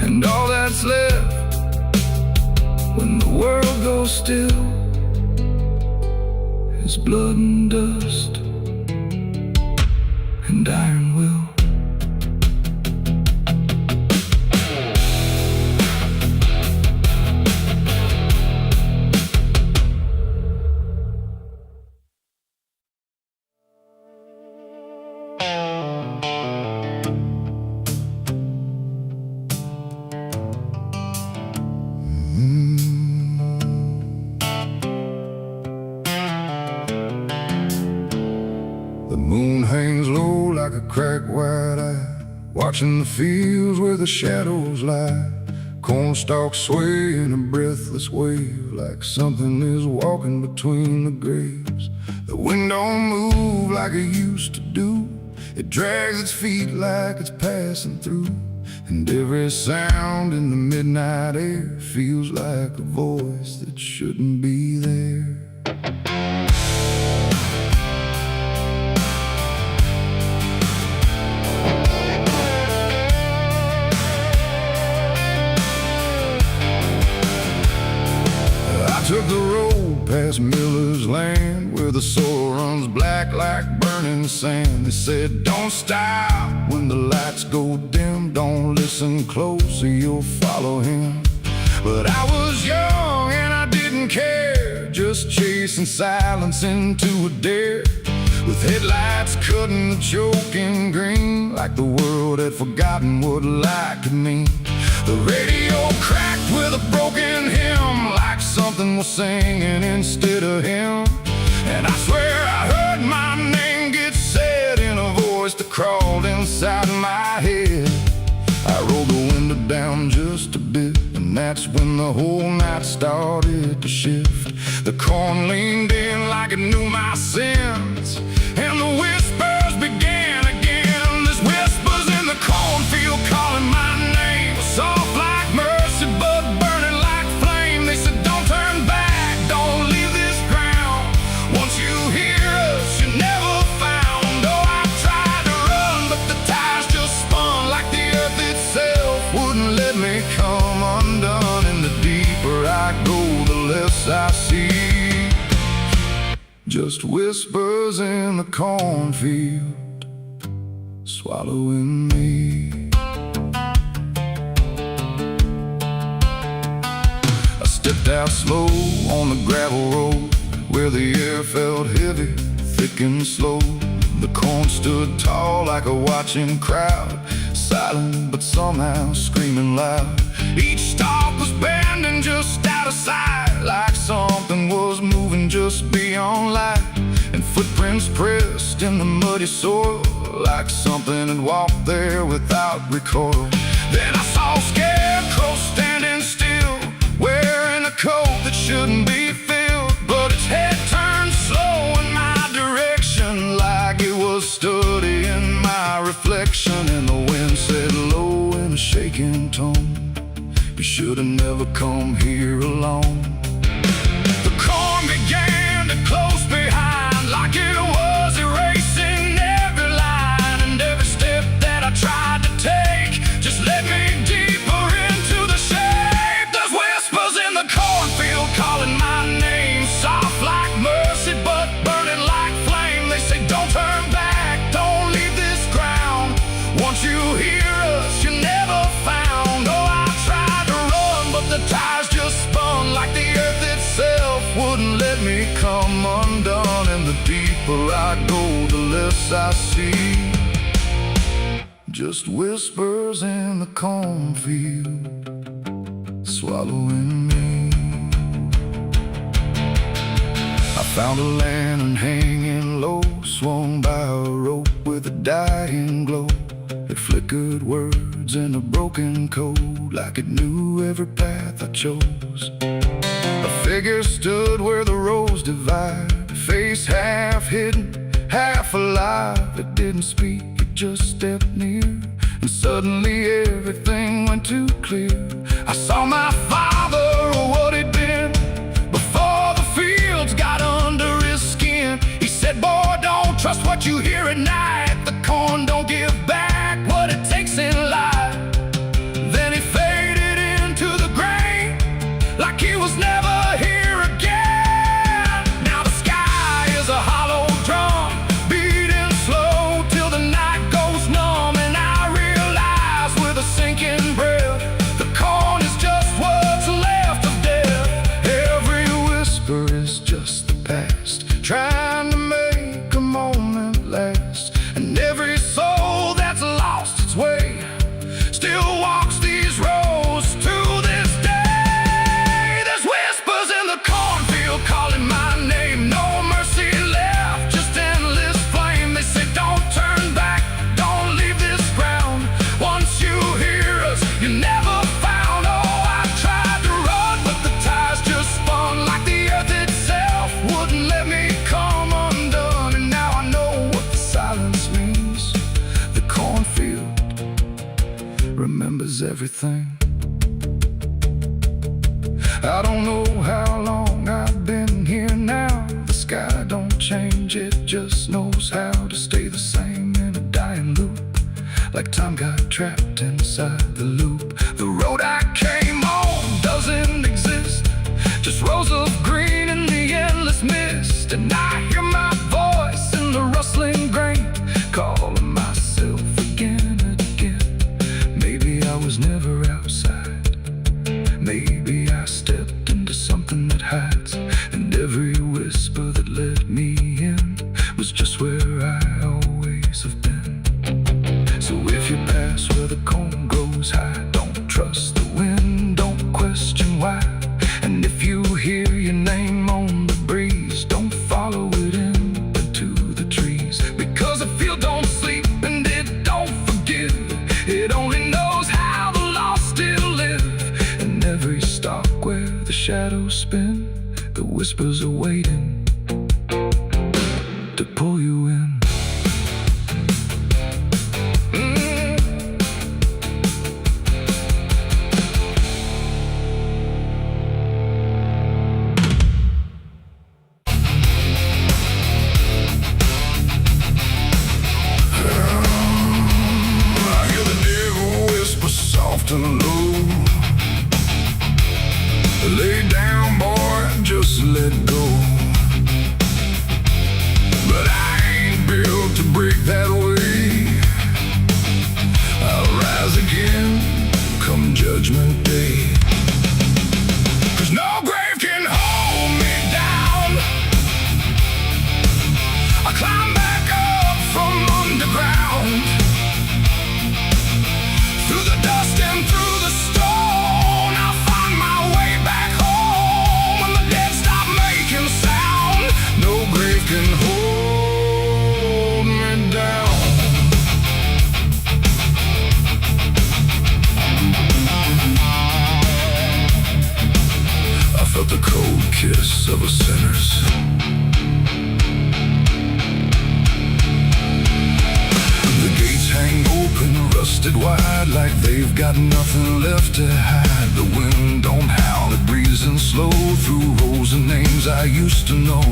And all that's left when the world goes still is blood and dust and iron will. The moon hangs low like a cracked white eye, watching the fields where the shadows lie. Corn stalks sway in a breathless wave, like something is walking between the graves. The wind don't move like it used to do, it drags its feet like it's passing through. And every sound in the midnight air feels like a voice that shouldn't be there. past Miller's land, where the soil runs black like burning sand. They said, don't stop when the lights go dim, don't listen close or you'll follow him. But I was young and I didn't care, just chasing silence into a dare, with headlights cutting the choking green, like the world had forgotten what light could mean. The radio cracked with a broken hymn, like something was singing instead of him. And I swear I heard my name get said in a voice that crawled inside my head. I rolled the window down just a bit, and that's when the whole night started to shift. The corn leaned in like it knew my sins, and the whispers began again. There's whispers in the cornfield calling my name, soft like mercy but burning like flame. They said, don't turn back, don't leave this ground. Once you hear us, you're never found. Oh, I tried to run, but the tires just spun, like the earth itself wouldn't let me come undone. And the deeper I go, the less I see, just whispers in the cornfield swallowing me. I stepped out slow on the gravel road, where the air felt heavy, thick and slow. The corn stood tall like a watching crowd, silent but somehow screaming loud. Each stalk was bending just out of sight, like something was moving just beyond light. And footprints pressed in the muddy soil, like something had walked there without recoil. Then I saw a scarecrow standing still, wearing a coat that shouldn't be filled, but its head turned slow in my direction, like it was studying my reflection. And the wind said low in a shaking tone, you should have never come here alone. The corn began to close behind, like it was erasing every line. And every step that I tried to take just led me deeper into the shade. There's whispers in the cornfield calling my name, soft like mercy but burning like flame. They say, don't turn back, don't leave this ground. Once you hear us, you're never found. Oh, I tried to run, but the tires just spun, like the earth itself wouldn't let me come undone. And the deeper I go, the less I see, just whispers in the cornfield swallowing me. I found a lantern hanging low, swung by a rope with a dying glow. It flickered words in a broken code, like it knew every path I chose. A figure stood where the roads divide, face half hidden, half alive. It didn't speak, it just stepped near, and suddenly everything went too clear. I saw my father, or what he'd been, before the fields got under his skin. He said, boy, don't trust what you hear at night. The corn don't give back what it takes in life. Then he faded into the grain, like he was never here again. Now the sky is a hollow drum, beating slow till the night goes numb. And I realize with a sinking breath, the corn is just what's left of death. Every whisper is just the past, trying to make a moment last. And every soul that's lost its way still walks these roads to this day. There's whispers in the cornfield calling my name, no mercy left, just endless flame. They say, don't turn back, don't leave this ground. Once you hear us, you're never found. Oh, I tried to run, but the tires just spun, like the earth itself wouldn't let me come undone. And now I know what the silence means. The cornfield remembers everything. I don't know how long I've been here now. The sky don't change, it just knows how to stay the same in a dying loop, like time got trapped inside the loop. The road I came on doesn't exist, just rows of green in the endless grass where the comb grows high. Don't trust the wind, don't question why. And if you hear your name on the breeze, don't follow it into the trees. Because the field don't sleep and it don't forgive. It only knows how the lost still live. And every stalk where the shadows spin, the whispers are waiting to pull you in. And low, lay down, boy, just let go. But I ain't built to break that way. I'll rise again come Judgment Day. 'Cause no grave can hold me down. I climb back up from underground, through the dust and through the stone. I'll find my way back home when the dead stop making sound. No grave can hold me down. I felt the cold kiss of a sinner's. Hang open, rusted wide, like they've got nothing left to hide. The wind don't howl, it breezes and slow through rows and names I used to know.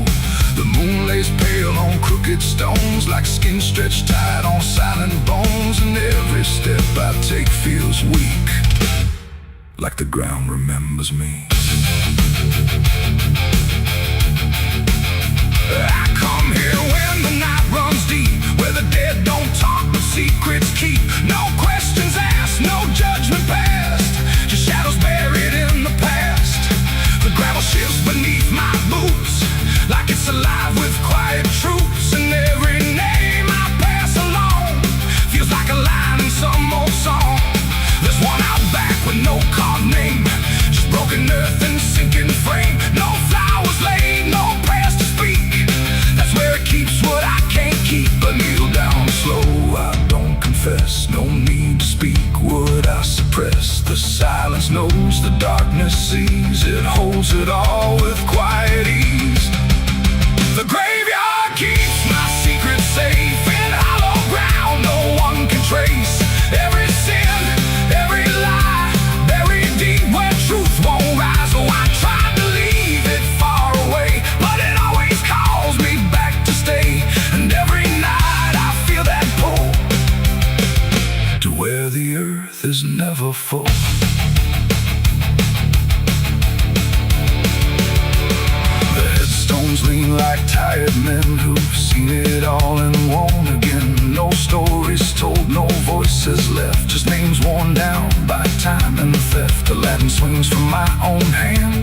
The moon lays pale on crooked stones, like skin stretched tight on silent bones. And every step I take feels weak, like the ground remembers me. I come here when the night runs deep, where the dead don't talk but secrets keep. No questions asked, no judgment passed, just shadows buried in the past. The gravel shifts beneath my boots, like it's alive with quiet troops. And every name I pass along feels like a line in some old song. There's one out back with no carved name, just broken earth and sinking frame. No flowers laid, no prayers to speak. That's where it keeps what I can't keep. But kneel down slow, I don't confess. No need to speak what I suppress. The silence knows, the darkness sees. It holds it all with quiet ease. The graveyard keeps my secret safe in hollow ground no one can trace. Every sin, every lie, buried deep where truth won't rise. Oh, I tried to leave it far away, but it always calls me back to stay. And every night I feel that pull to where the earth is never full. The headstones lean like tired men who've seen it all and won't again. No stories told, no voices left, just names worn down by time and theft. The Latin swings from my own hand,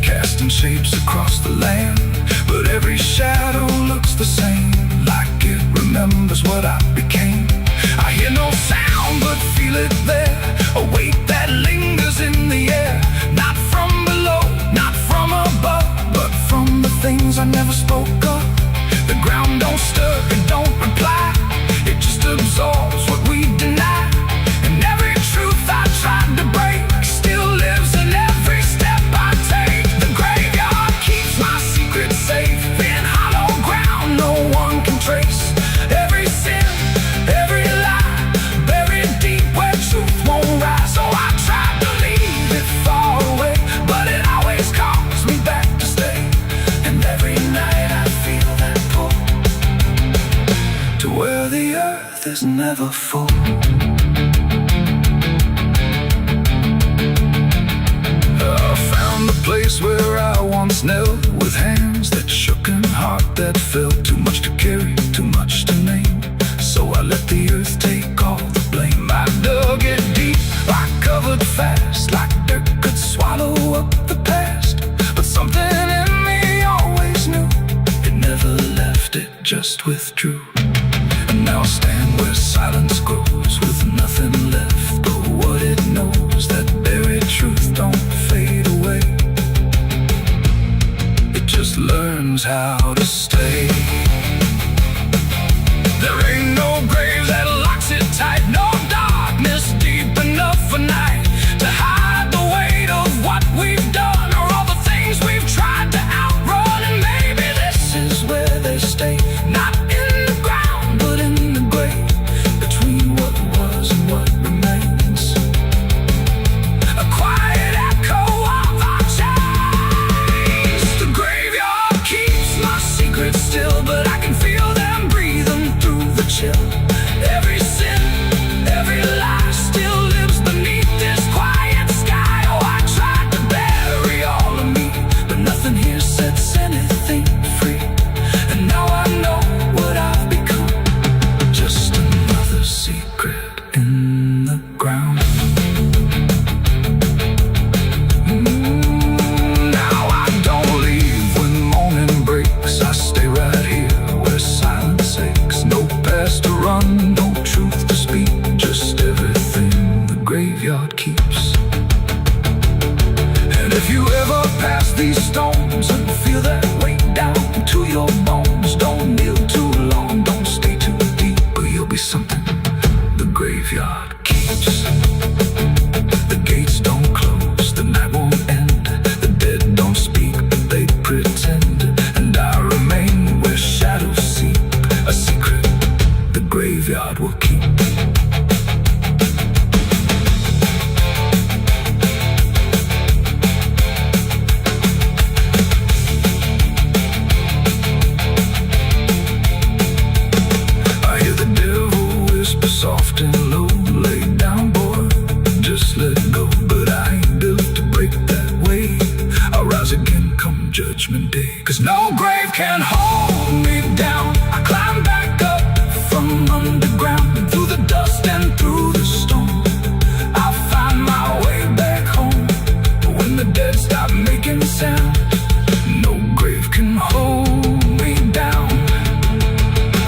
casting shapes across the land. But every shadow looks the same, like it remembers what I became. I hear no sound but feel it there, a weight that lingers in the air. Not from below, not from above, but from the things I never spoke of. The ground don't stir, it don't reply, it just absorbs what we deny. And every truth I tried to break still lives in every step I take. The graveyard keeps my secret safe in hollow ground no one can trace. Every sin, every lie, buried deep where truth won't rise. So I tried to leave it far away, but it always calls me back to stay. And every night I feel that pull to where the earth is never full. I found the place where I once knelt, with hands that shook and heart that felt. Too much to carry, too much to name, so I let the earth take all the blame. I dug it deep, I covered fast, like dirt could swallow up the past. But something in me always knew, it never left, it just withdrew. And now I stand where silence grows, with nothing Every sin, every lie still lives beneath this quiet sky. Oh, I tried to bury all of me, but nothing here sets anything free. And now I know what I've become, just another secret in the ground. Now I don't leave when morning breaks. I stay right here where silence aches. No past to run, no truth to speak, just everything the graveyard keeps. And if you ever pass these stones and feel that weight down to your bones, don't kneel too long, don't stay too deep, or you'll be something the graveyard keeps. The gates don't close, the night won't end, the dead don't speak, but they pretend. And I remain where shadows seep, a secret the graveyard will keep. I hear the devil whisper soft and low, lay down boy, just let go. But I ain't built to break that way. I'll rise again come judgment day, 'cause no grave can hold me down. I climb back up from underground, and through the dust and through the storm, I'll find my way back home. But when the dead stop making sound, no grave can hold me down.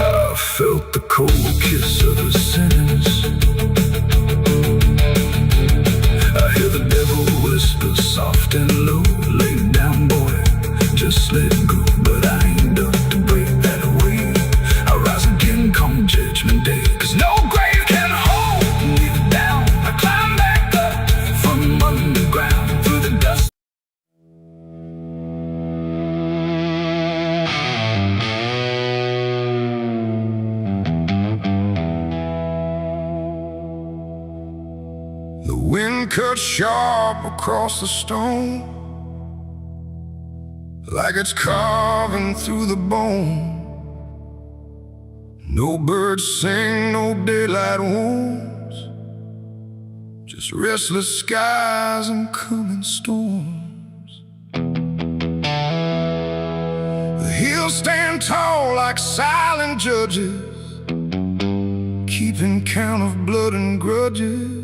I felt the cold kiss of the sinners. I hear the devil whisper soft and low, lay down boy, just let go. But I ain't done to break that away. I'll rise again come judgment day, 'cause no grave can hold me down. I climb back up from underground, through the dust. The wind cut sharp across the stone, like it's carving through the bone. No birds sing, no daylight wounds, just restless skies and coming storms. The hills stand tall like silent judges, keeping count of blood and grudges.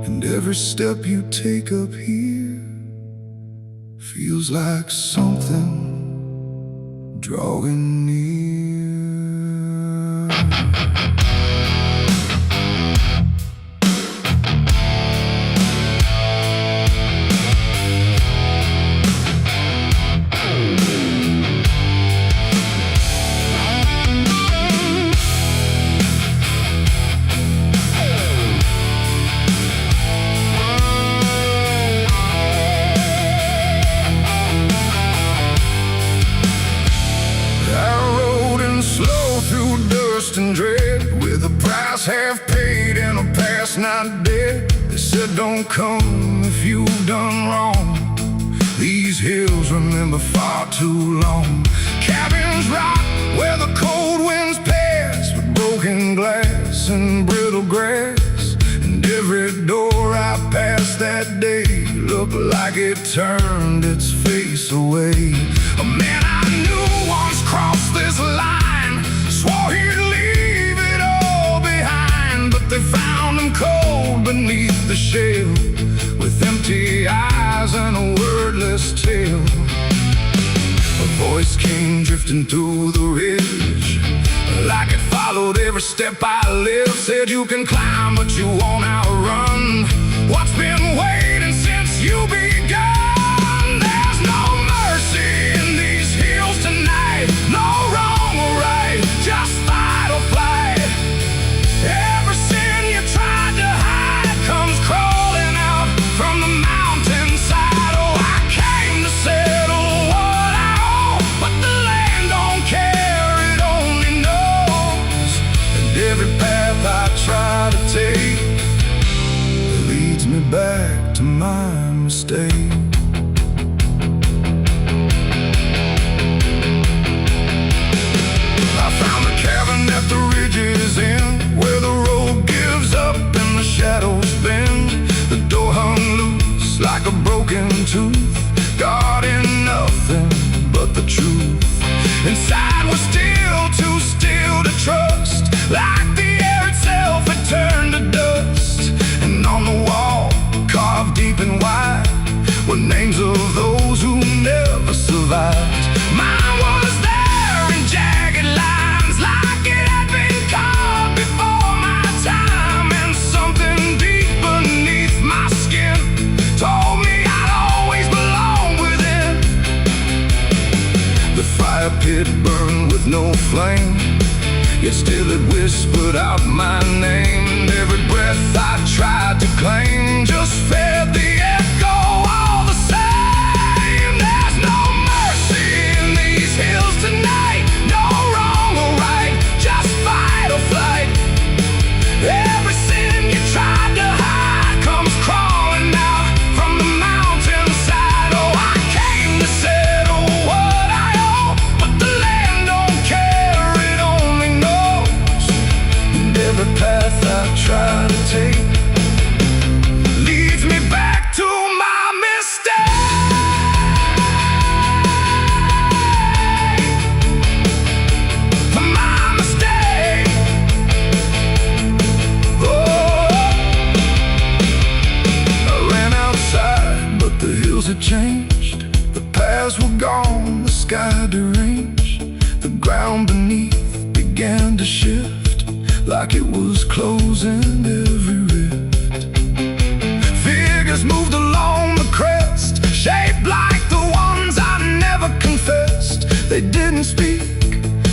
And every step you take up here feels like something drawing near. And dread, with a price half paid and a past not dead. They said don't come if you've done wrong. These hills remember far too long. Cabins rock where the cold winds pass, with broken glass and brittle grass. And every door I passed that day looked like it turned its face away. A man I knew once crossed this line, swore he'd leave it all behind, but they found him cold beneath the shell, with empty eyes and a wordless tale. A voice came drifting through the ridge, like it followed every step I lived. Said you can climb but you won't outrun what's been waiting since you begun. There's no mercy in these hills tonight, no wrong or right, just fight or flight. Every sin you tried to hide comes crawling out from the mountainside. Oh, I came to settle what I owe, but the land don't care, it only knows. And every path I try to take leads me back to my mistake. I found a cabin at the like the air itself had turned to dust. And on the wall, carved deep and wide, were names of those who never survived. Mine was there in jagged lines, like it had been carved before my time. And something deep beneath my skin told me I'd always belong within. The fire pit burned with no flame, yet still it whispered out my name. And every breath I tried to claim just fed the echo all the same. There's no mercy in these hills tonight, no wrong or right, just fight or flight. Every sin you tried to hide comes crawling out from the mountainside. Oh, I came to settle what I owe, but the land don't care, it only knows. And every path I try to take leads me back to my mistake. My mistake. Oh, I ran outside, but the hills had changed. The paths were gone, the sky deranged. The ground beneath began to shift, like it was closing every rift. Figures moved along the crest, shaped like the ones I never confessed. They didn't speak,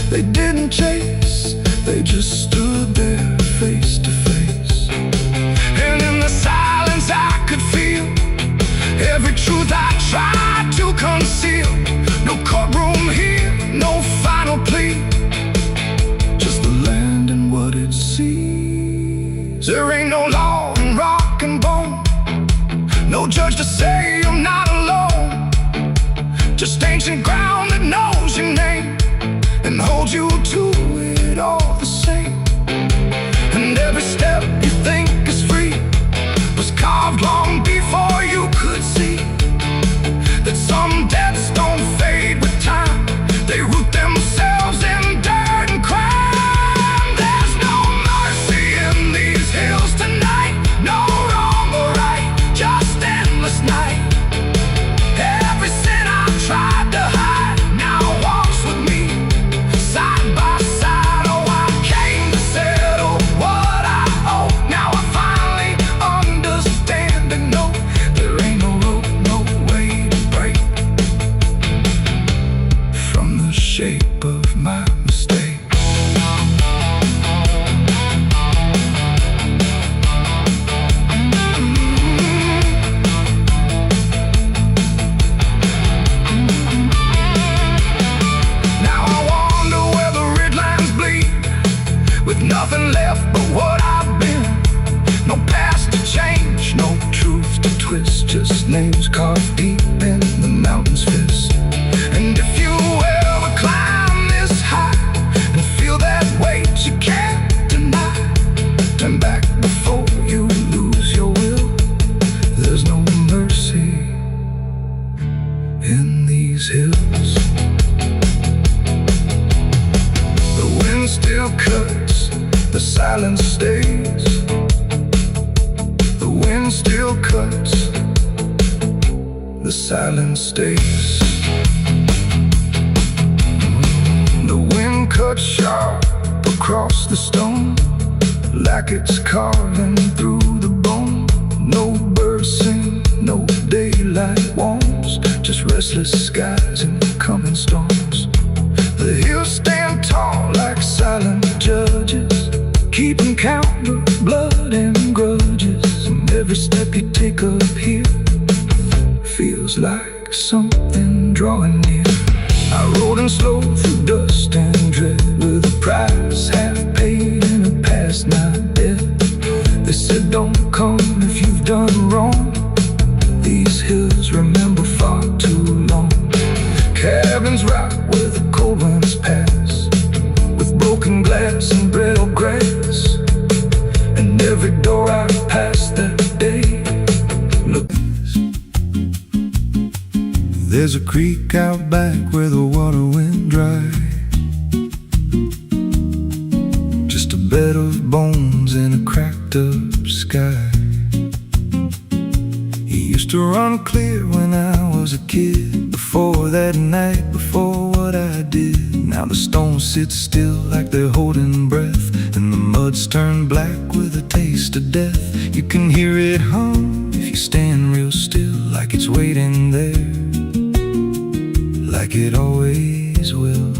they didn't chase, they just stood there face to face. And in the silence I could feel every truth I tried to conceal. No courtroom here, no final plea, just the land and what it sees. There ain't no law in rock and bone, no judge to say I'm not alone, just ancient ground that knows your name and holds you to it all the same. And every step you think is free was carved long before you could see that some debts don't fade with time, they root themselves in dirt and crime. There's no mercy in these hills tonight, no wrong or right, just endless night. Every sin I've tried to hide now walks with me, side by side. Oh, I came to settle what I owe. Now I finally understand and know there ain't no rope, no way to break from the shape of my mistake. Now I wonder where the red lines bleed, with nothing left but what I've been. No past to change, no truth to twist, just names carved deep in the mountain's fist. And if you ever climb this high and feel that weight you can't deny, turn back before you lose your will. There's no mercy in these hills. The wind still cuts, the silence stays. The wind still cuts, the silence stays. The wind cuts sharp across the stone, like it's carving through the bone. No birds sing, no daylight warms, just restless skies and coming storms. The hills stand tall like silent judges, keeping count of blood and grudges. And every step you take up here feels like something drawing near. I rode in slow through dust and dread, with a price half paid and a past not dead. They said don't come if you've done wrong, these hills remember far too long. Cabins rock where the cold winds pass, with broken glass and brittle grass. And every door I've passed that day, look. There's a creek out back where the water went dry, just a of bones in a cracked up sky. He used to run clear when I was a kid. Before that night, before what I did. Now the stones sit still like they're holding breath, and the mud's turned black with a taste of death. You can hear it hum if you stand real still, like it's waiting there, like it always will.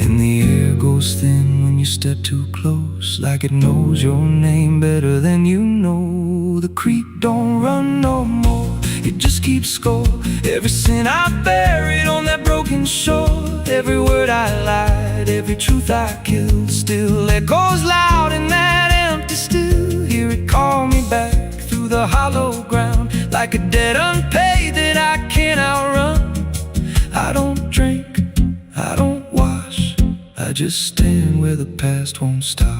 And the air goes thin when you step too close, like it knows your name better than you know. The creek don't run no more, it just keeps score. Every sin I buried on that broken shore, every word I lied, every truth I killed, still echoes loud in that empty still. Hear it call me back through the hollow ground, like a debt unpaid that I can't outrun. I don't drink, I don't wash, I just stand where the past won't stop.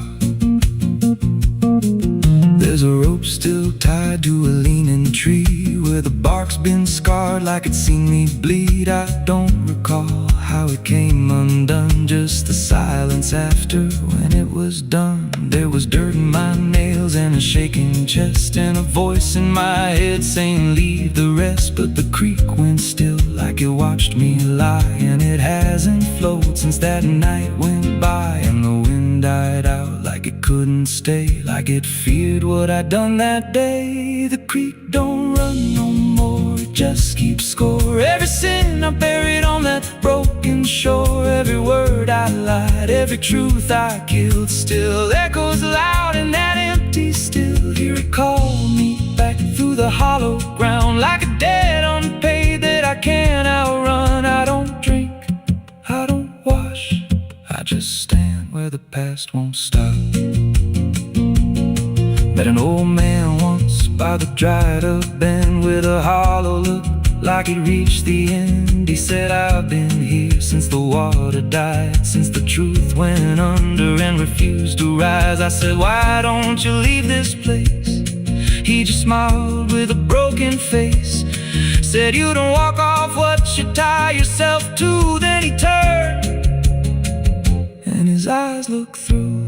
There's a rope still tied to a leaning tree, where the bark's been scarred like it's seen me bleed. I don't recall how it came undone, just the silence after when it was done. There was dirt in my nails and a shaking chest, and a voice in my head saying leave the rest. But the creek went still like it watched me lie, and it hasn't flowed since that night went by. And the wind died out like it couldn't stay, like it feared what I'd done that day. The creek don't run no more, it just keeps score. Every sin I buried on that broken shore, every word I lied, every truth I killed, still echoes loud in that empty still. Hear it call me back through the hollow ground, like a debt unpaid that I can't outrun. I don't drink, I don't wash, I just stand where the past won't stop. Met an old man once by the dried up bend, with a hollow look like it reached the end. He said, I've been here since the water died, since the truth went under and refused to rise. I said, why don't you leave this place? He just smiled with a broken face, said, you don't walk off what you tie yourself to. Then he turned and his eyes looked through,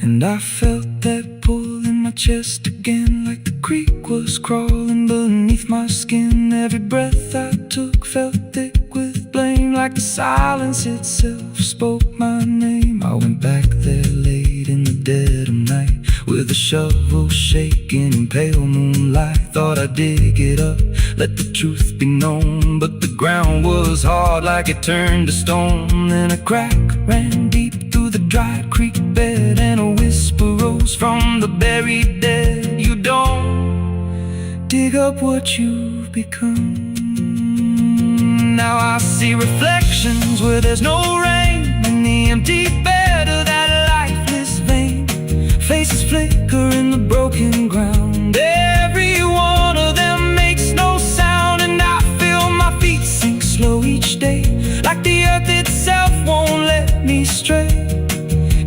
and I felt that pull in my chest again, like the creek was crawling beneath my skin. Every breath I took felt thick with blame, like the silence itself spoke my name. I went back there late in the dead of night, with a shovel shaking in pale moonlight. Thought I'd dig it up, let the truth be known, but the ground was hard like it turned to stone. Then a crack ran deep through the dry creek bed, and a whisper rose from the buried dead. You don't dig up what you've become. Now I see reflections where there's no rain, in the empty bed of that lifeless vein. Faces flicker in the broken ground, every one of them makes no sound. And I feel my feet sink slow each day, like the earth itself won't let me stray.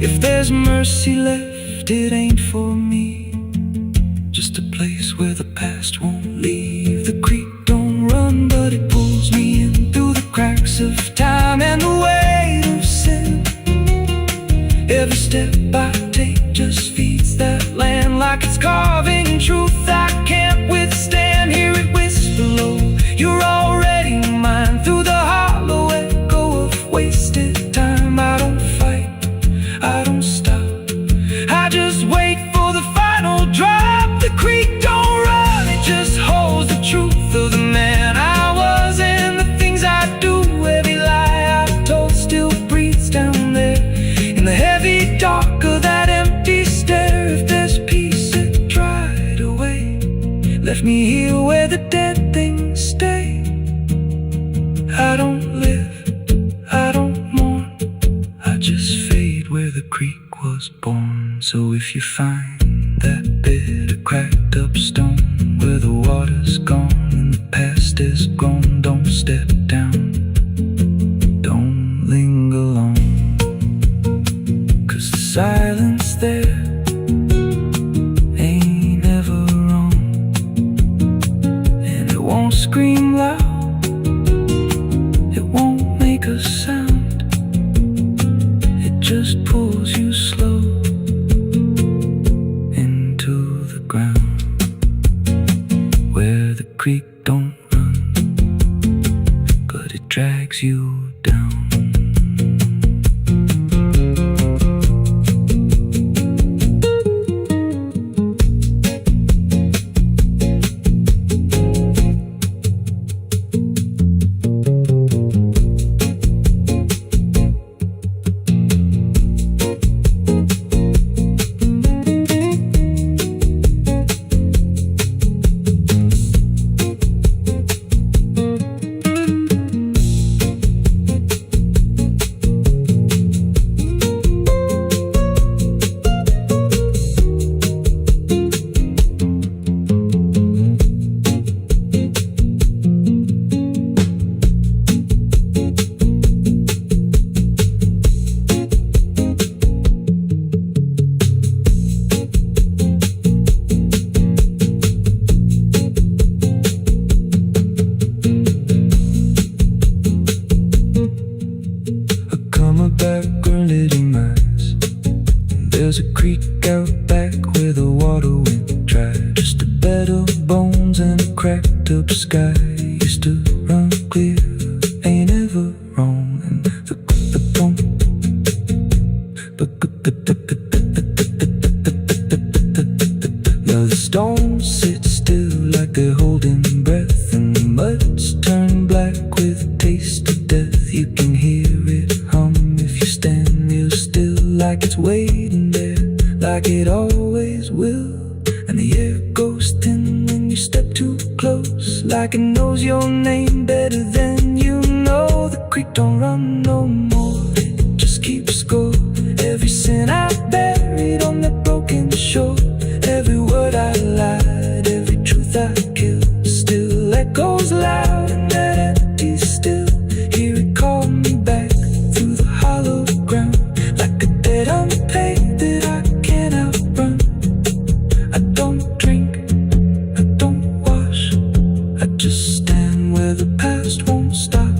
If there's mercy left, it ain't for me, just a place where the past won't leave. The creek don't run, but it pulls me in through the cracks of time and the weight of sin. Every step I take just feeds that land, like it's carving truth I can't withstand. Hear it whisper low, you're already mine, through the hollow echo of wasted time. I don't fight, I don't stop, I just wait for the final drop. The creek don't run, it just holds the truth of the man I was and the things I do. Every lie I told still breathes down there in the heavy dark of that empty stare. If there's peace, it dried away, left me here where the dead things stay. I don't live, I don't mourn, I just fade where the creek was born. So if you find that bit of cracked up stone, where the water's gone and the past is grown, don't step down, don't linger long, 'cause the silence there ain't ever wrong, and it won't scream loud, it won't make a sound. just pulls you slow into the ground, where the creek don't run, but it drags you down. There's a creek out back where the water went dry, just a bed of bones and a cracked up sky. Used to run clear, ain't ever wrong. And now the stones sit still like they're holding breath, and the mud's turned black with a taste of death. You can hear it hum if you stand real still, like it's waiting there, like it always will. And the air goes thin when you step too close, like it knows your name better than you know. The creek don't run no more, it just keeps score. Every sin I buried on that broken shore, every word I lied, every truth I killed, still echoes loud in that empty still. Hear it call me back through the hollow ground, like a debt unpaid that I can't outrun. I don't drink, I don't wash, I just stand where the past won't stop.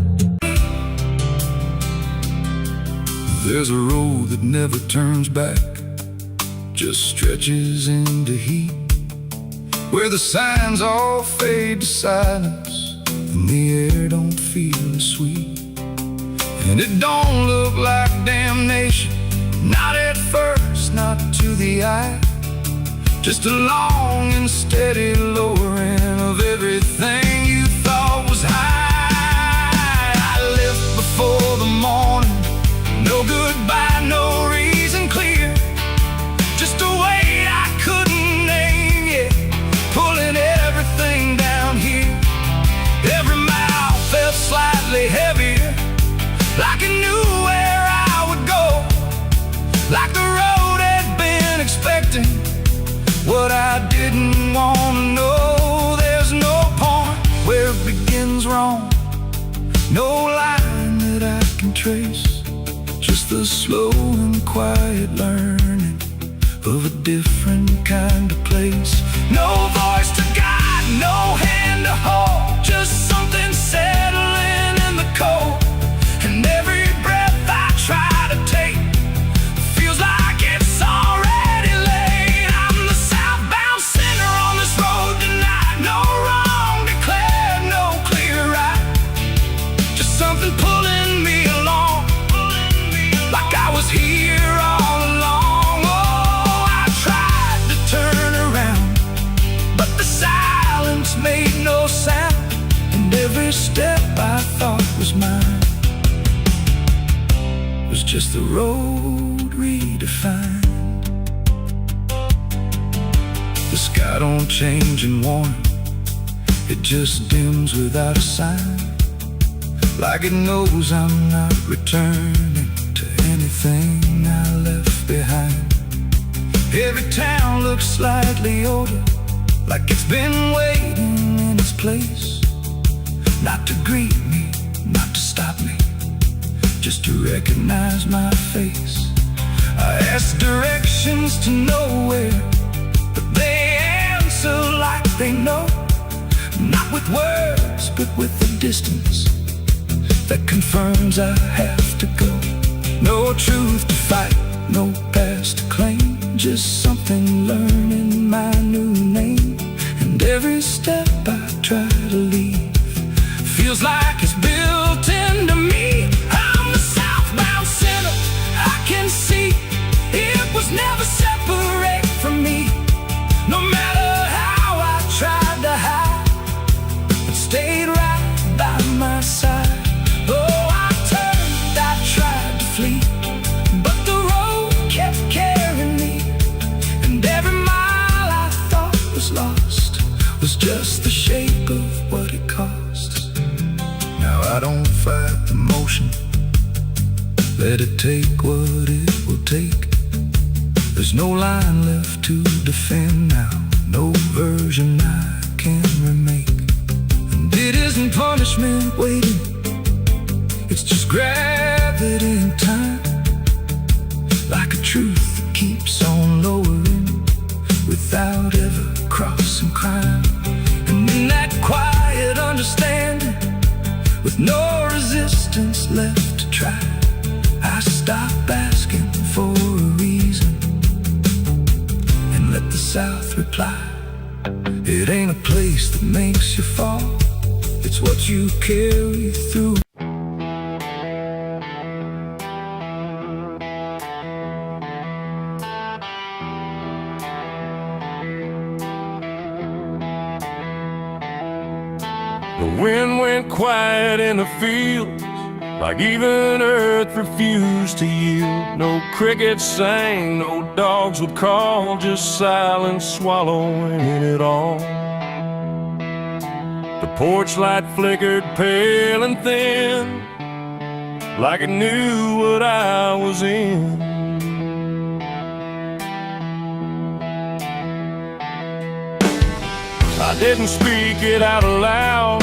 There's a road that never turns back, just stretches into heat, where the signs all fade to silence and the air don't feel as sweet. And it don't look like damnation, not at first, not to the eye, just a long and steady lowering of everything you thought was high. I left before the morning, no goodbye, no reason clear, just a weight I couldn't name yet, pulling everything down here. Every mile felt slightly heavier, like it knew where I would go, like the road had been expecting what I didn't want to know. There's no point where it begins wrong, no line that I can trace, just the slow and quiet learning of a different kind of place. No voice to guide, no hand to hold, just something settling in the cold. And every breath I try to take feels like it's already late. I'm the southbound sinner on this road tonight, no wrong declared, no clear right, just something pulling me along, like I was here all along. Oh, I tried to turn around, but the silence made no sound, and every step I thought was mine was just the road redefined. The sky don't change in warning, it just dims without a sign, like it knows I'm not returning to anything I left behind. Every town looks slightly older, like it's been waiting in its place, not to greet me, not to stop me, just to recognize my face. I ask directions to nowhere, but they answer like they know, not with words, but with the distance that confirms I have to go. No truth to fight, no past to claim, just something learning my new name. And every step I try to leave feels like it's built into me. I'm the southbound sinner, I can see it was never separate from me. No matter how I tried to hide, it stayed right by my side. Oh, I turned, I tried to flee, but the road kept carrying me. And every mile I thought was lost was just the shape of what it costs. Now I don't fight the motion, let it take what it will take. There's no line left to defend now, no version I can remake. And it isn't punishment waiting, it's just gravity in time, like a truth that keeps on lowering without ever crossing crime. And in that quiet understanding, with no resistance left to try, I stop asking for a reason and let the South reply. It ain't a place that makes you fall, it's what you carry through. The wind went quiet in the fields, like even earth refused to yield. No crickets sang, no dogs would call, just silence swallowing it all. The porch light flickered pale and thin, like it knew what I was in. I didn't speak it out loud,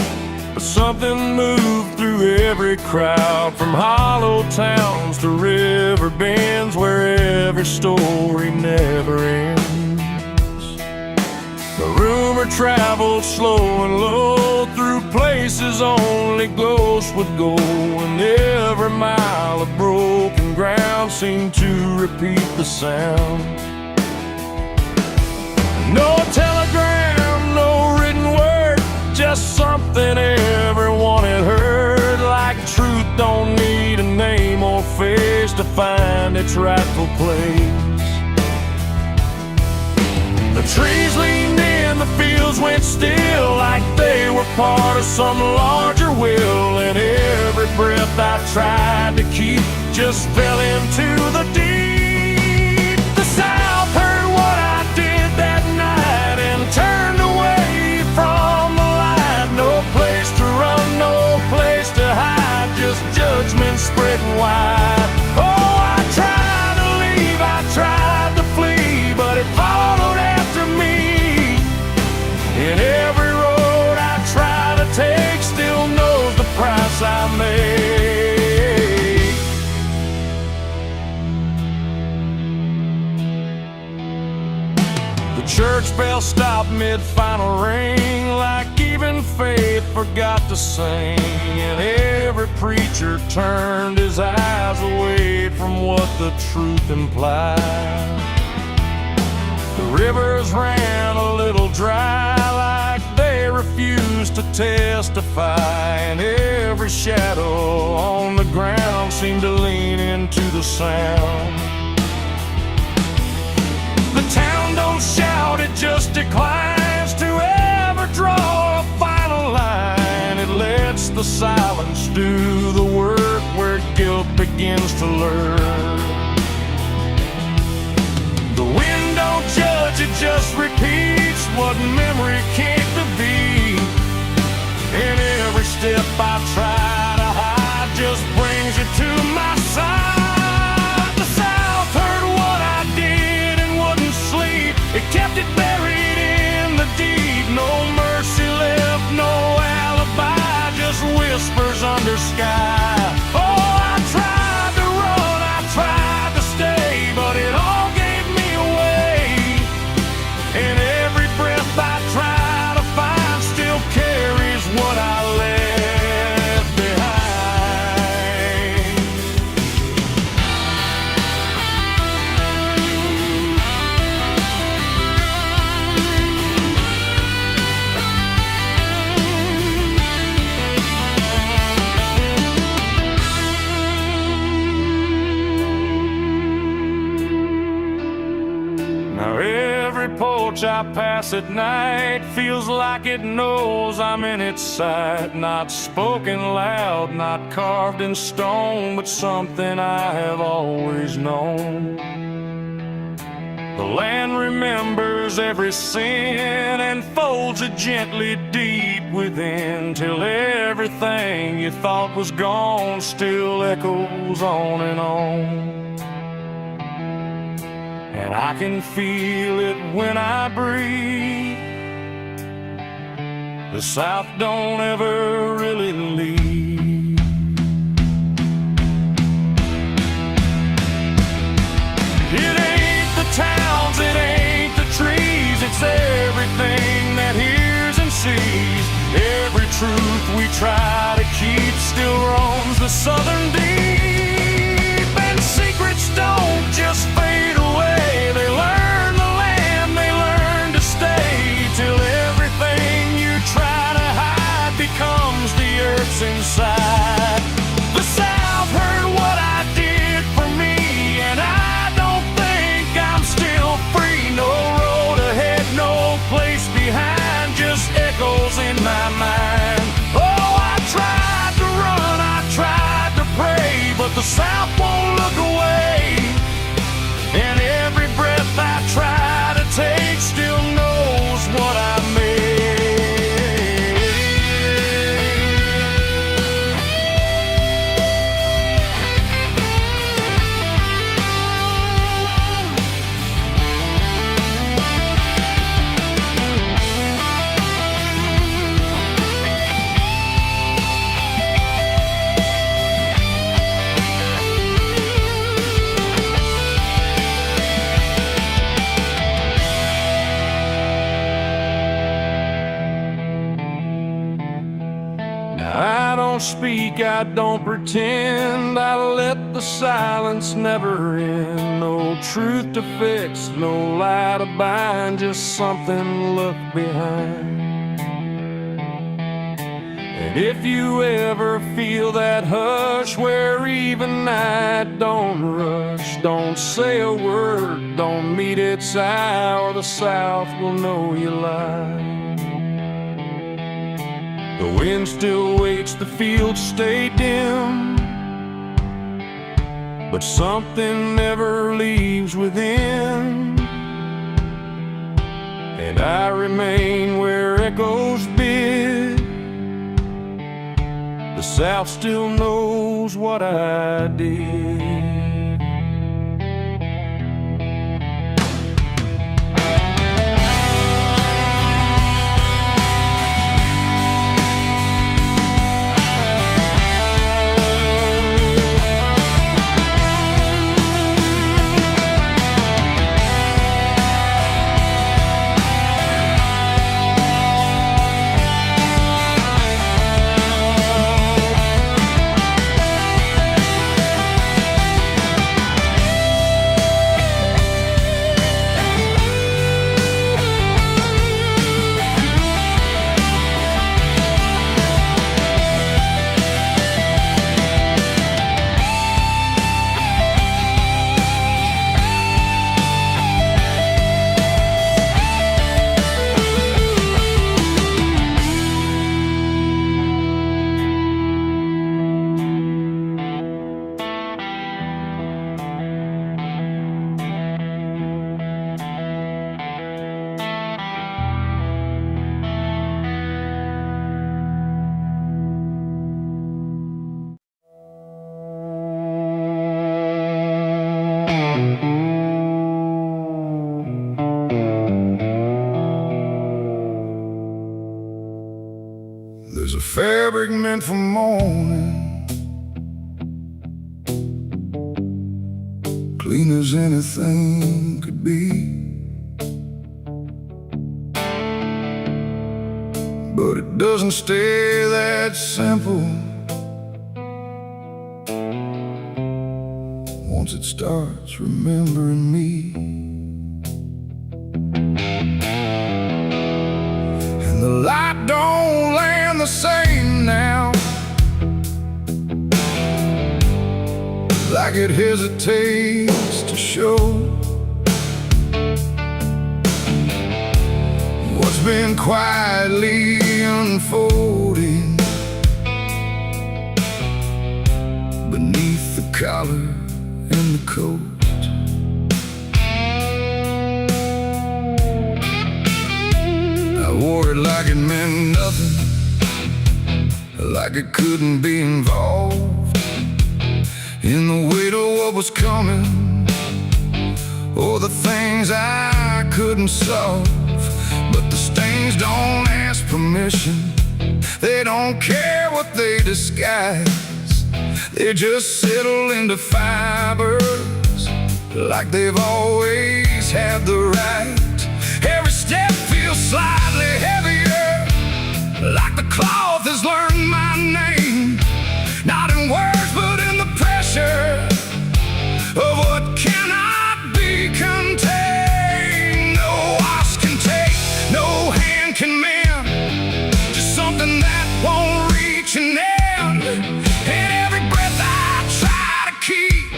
but something moved through every crowd, from hollow towns to river bends, where every story never ends. The rumor traveled slow and low through places only ghosts would go, and every mile of broken ground seemed to repeat the sound. No telegram, no written word, just something everyone had heard, like truth don't need a name or face to find its rightful place. The trees leaned in, the fields went still, like they were part of some larger will, and every breath I tried to keep just fell into the deep. The South heard what I did that night and turned away from the light. No place to run, no place to hide, just judgment spreading wide. Oh, I tried to leave, I tried to flee, but it followed after me. And every road I try to take still knows the price I made. The church bell stopped mid-final ring, like even faith forgot to sing, and every preacher turned his eyes away from what the truth implied. The rivers ran a little dry, like they refused to testify, and every shadow on the ground seemed to lean into the sound. The town don't shout, it just declines to ever draw a final line. It lets the silence do the work where guilt begins to learn. The wind don't judge, it just repeats what memory came to be. And every step I try to hide just brings you to my side. The South heard what I did and wouldn't sleep, it kept it buried in the deep. No mercy left, no alibi, just whispers under sky. Oh, I tried to run, I tried porch I pass at night feels like it knows I'm in its sight. Not spoken loud, not carved in stone, but something I have always known. The land remembers every sin and folds it gently deep within, till everything you thought was gone still echoes on and on. And I can feel it when I breathe. The South don't ever really leave. It ain't the towns, it ain't the trees, it's everything that hears and sees. Every truth we try to keep still roams the southern deep. And secrets don't just fade away, they learn the land, they learn to stay, till everything you try to hide becomes the earth's inside. The South heard what I did for me, and I don't think I'm still free. No road ahead, no place behind, just echoes in my mind. Oh, I tried to run, I tried to pray, but the South won't look away. And every breath I try to take still knows what I made. I don't speak, I don't pretend, I let the silence never end. No truth to fix, no lie to bind, just something left behind. And if you ever feel that hush where even night don't rush, don't say a word, don't meet its eye, or the South will know you lied. The wind still waits, the fields stay dim, but something never leaves within. And I remain where echoes bid. The South still knows what I did. There's a fabric meant for mourning, clean as anything could be, but it doesn't stay that simple. Once it starts remembering me, and the light don't land the same now, like it hesitates to show. been quietly unfolding beneath the collar and the coat. I wore it like it meant nothing, like it couldn't be involved in the weight of what was coming, or the things I couldn't solve. But the stains don't ask permission, they don't care what they disguise. They just settle into fibers like they've always had the right. Every step feels slightly heavier, like the cloth has learned my name. Not in words, but in the pressure of what cannot be contained. No wash can take, no hand can mend, just something that won't reach an end. And every breath I try to keep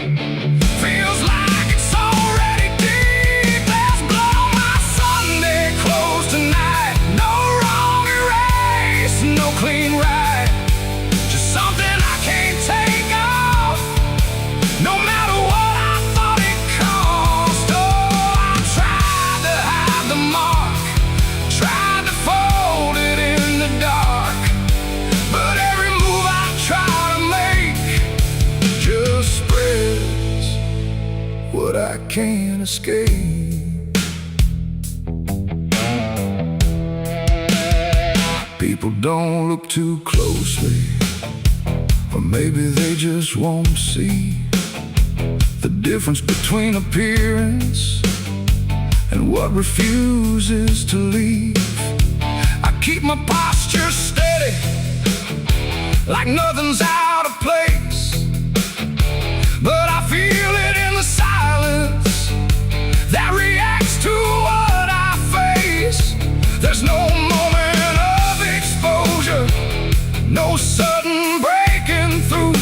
feels like it's already deep. There's blood on my Sunday clothes tonight, no wrong erase, no clean right, just something I can't take off, no matter what I thought it cost. Oh, I tried to hide the mark, tried to fold it in the dark, but every move I try to make just spreads what I can't escape. People don't look too closely, or maybe they just won't see the difference between appearance and what refuses to leave. I keep my posture steady, like nothing's out of place, but I feel it in the silence that reacts to what I face. There's no moment of exposure, no sudden breaking through,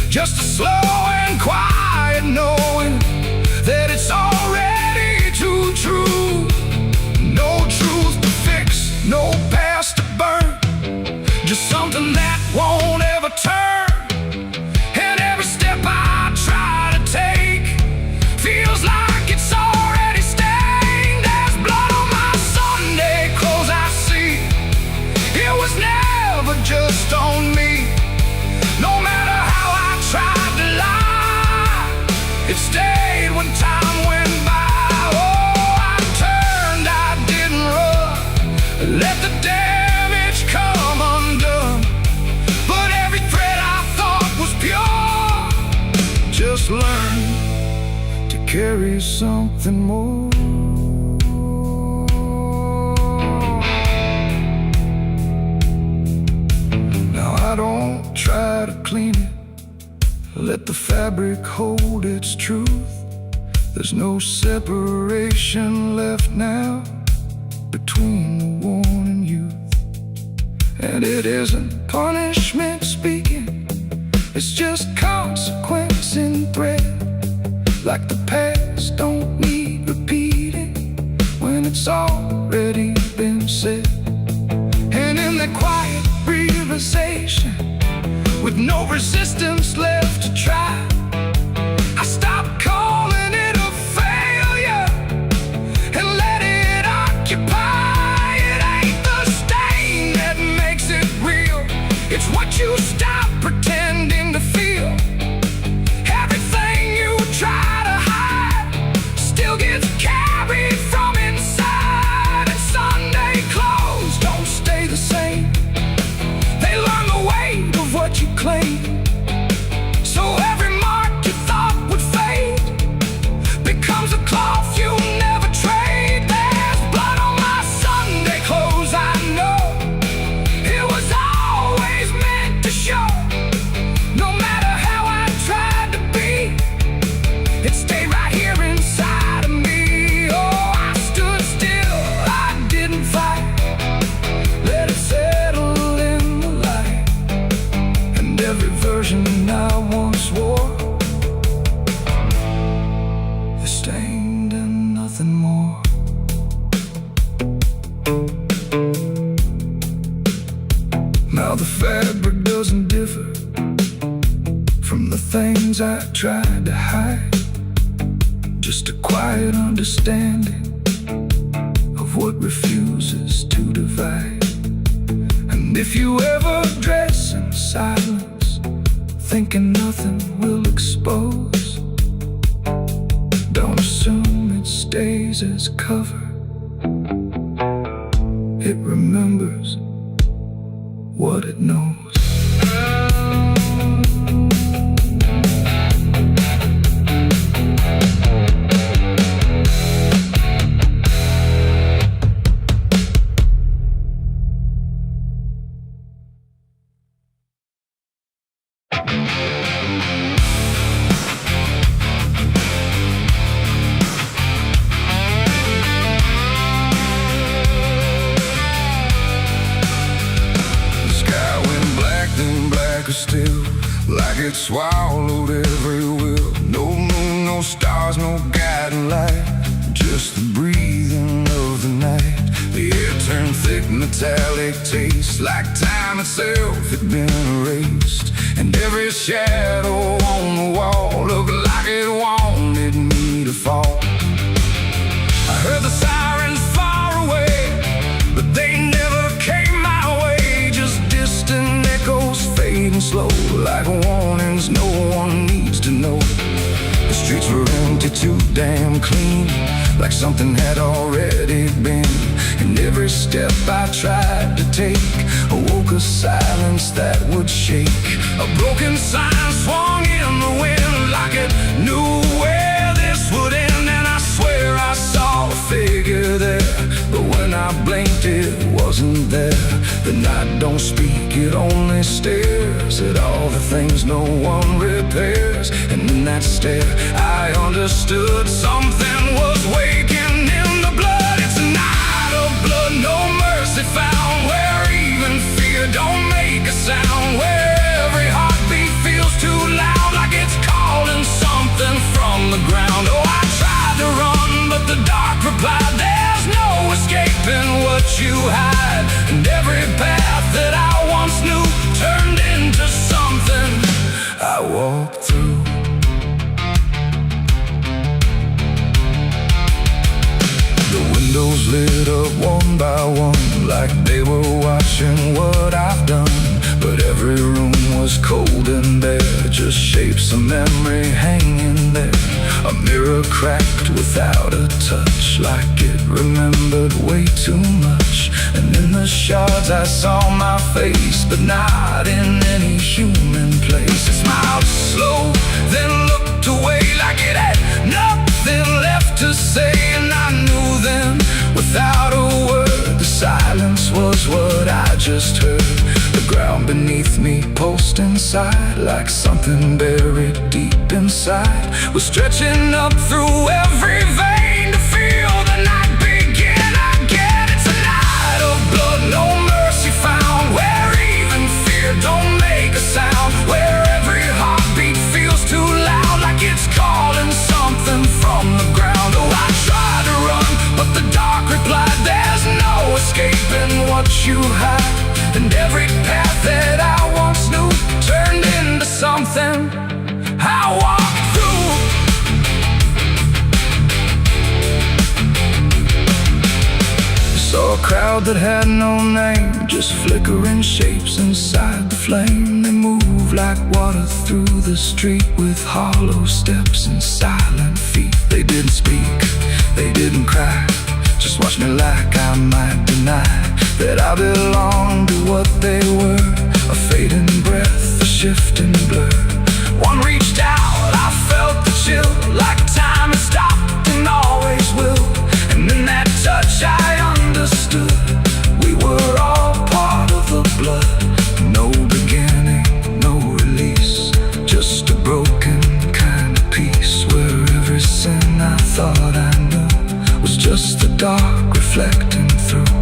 just a slow and quiet knowing that it's already too true. No truth to fix, no past to burn, just something that won't ever turn. And every step I try to take feels like it's already stained. There's blood on my Sunday clothes I see, it was never just on me. No matter how I tried to lie, it stayed when time went by. Oh, I turned, I didn't run, let the damage come undone. But every thread I thought was pure just learned to carry something more. Now I don't try to clean it, let the fabric hold its truth. There's no separation left now between the worn and youth. And it isn't punishment speaking, it's just consequence in thread. Like the past don't need repeating when it's already been said. And in that quiet realization, with no resistance left to try, I stopped calling it a failure and let it occupy. It ain't the stain that makes it real, it's what you stop pretending to feel. Everything you try to hide still gets carried from inside. And Sunday clothes don't stay the same, they learn the weight of what you claim. tried to hide, just a quiet understanding of what refuses to divide. And if you ever dress in silence, thinking nothing will expose, don't assume it stays as cover. It remembers what it knows. Still, like it swallowed every will. No moon, no stars, no guiding light, just the breathing of the night. The air turned thick, metallic taste, like time itself had been erased. And every shadow on the wall looked like it wanted me to fall. I heard the sirens far away, but they never came my way. Just distant echoes fading slow, like warnings no one needs to know. The streets were empty, too damn clean, like something had already been. And every step I tried to take awoke a silence that would shake. A broken sign swung in the wind, like it knew where this would end. And I swear I saw a figure there, but when I blinked it wasn't there. The night don't speak, it only stares at all the things no one repairs. And in that stare I understood something was waking in the blood. It's a night of blood, no mercy found, where even fear don't make a sound, where every heartbeat feels too loud, like it's calling something from the ground. Oh, I tried to run, but the dark replied, there's no escaping what you hide. And every path that I once knew turned into something I walked through. The windows lit up one by one, like they were watching what I've done. But every room was cold and bare, just shapes of memory hanging there. A mirror cracked without a touch, like it remembered way too much. And in the shards I saw my face, but not in any human place. It smiled slow, then looked away, like it had nothing left to say. And I knew then, without a word, the silence was what I just heard. The ground beneath me pulsed inside, like something buried deep inside was stretching up through every vein to feel the night begin again. It's a night of blood, no mercy found, where even fear don't make a sound, where every heartbeat feels too loud, like it's calling something from the ground. Oh, I tried to run, but the dark replied, there's no escaping what you hide. And every path that I once knew turned into something I walked through. Saw a crowd that had no name, just flickering shapes inside the flame. They moved like water through the street, with hollow steps and silent feet. They didn't speak, they didn't cry, just watched me like I might deny that I belonged to what they were. A fading breath, a shifting blur. One reached out, I felt the chill, like time had stopped and always will. And in that touch I understood, we were all part of the blood. No beginning, no release, just a broken kind of peace, where every sin I thought I knew was just the dark reflecting through.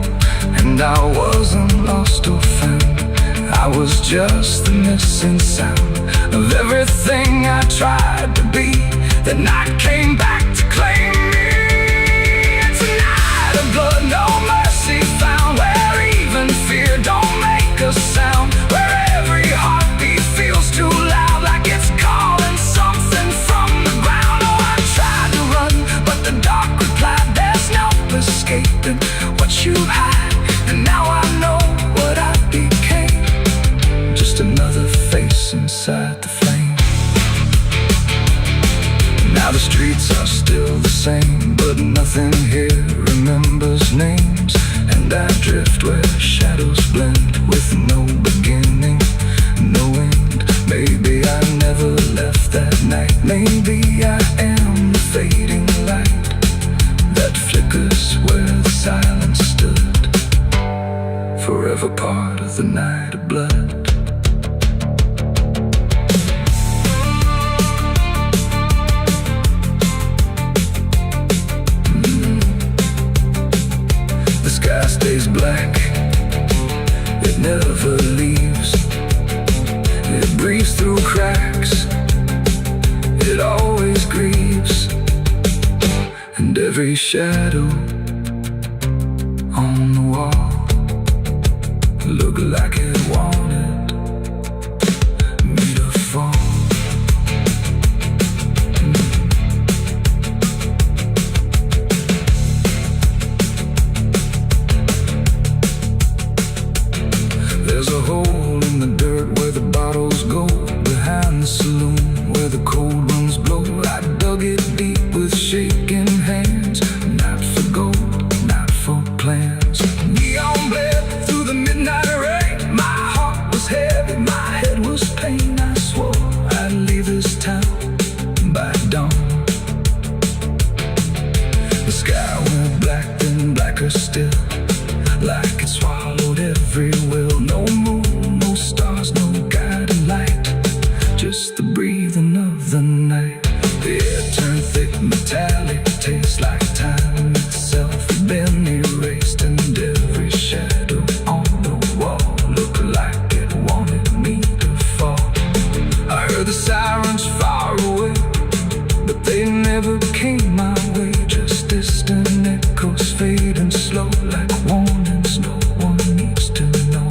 And I wasn't lost or found, I was just the missing sound of everything I tried to be. That night came back to claim me. It's a night of blood, no mercy found, where even fear don't make a sound, where every heartbeat feels too loud, like it's calling something Now the streets are still the same, but nothing here remembers names. And I drift where shadows blend with no beginning, no end. Maybe I never left that night. Maybe I am the fading light that flickers where the silence stood, forever part of the night of blood. The sky stays black, it never leaves. It breathes through cracks, it always grieves. And every shadow on the wall looked like it wanted me to fall. There's a hole in the dirt where the bottles go, behind the saloon where the cold winds blow. I dug it deep with shaking hands, not for gold, not for plans. Neon bled through the midnight rain. My heart was heavy, my head was pain. I swore I'd leave this town by dawn. The sky went black, then blacker still, like it swallowed every will. No moon, no stars, no guiding light, just the breathing of the night. The air turned thick, metallic, tastes like time itself had been erased. And every shadow on the wall looked like it wanted me to fall. I heard the sirens far away, but they never came my way. Just distant echoes fading slow, like warnings no one needs to know.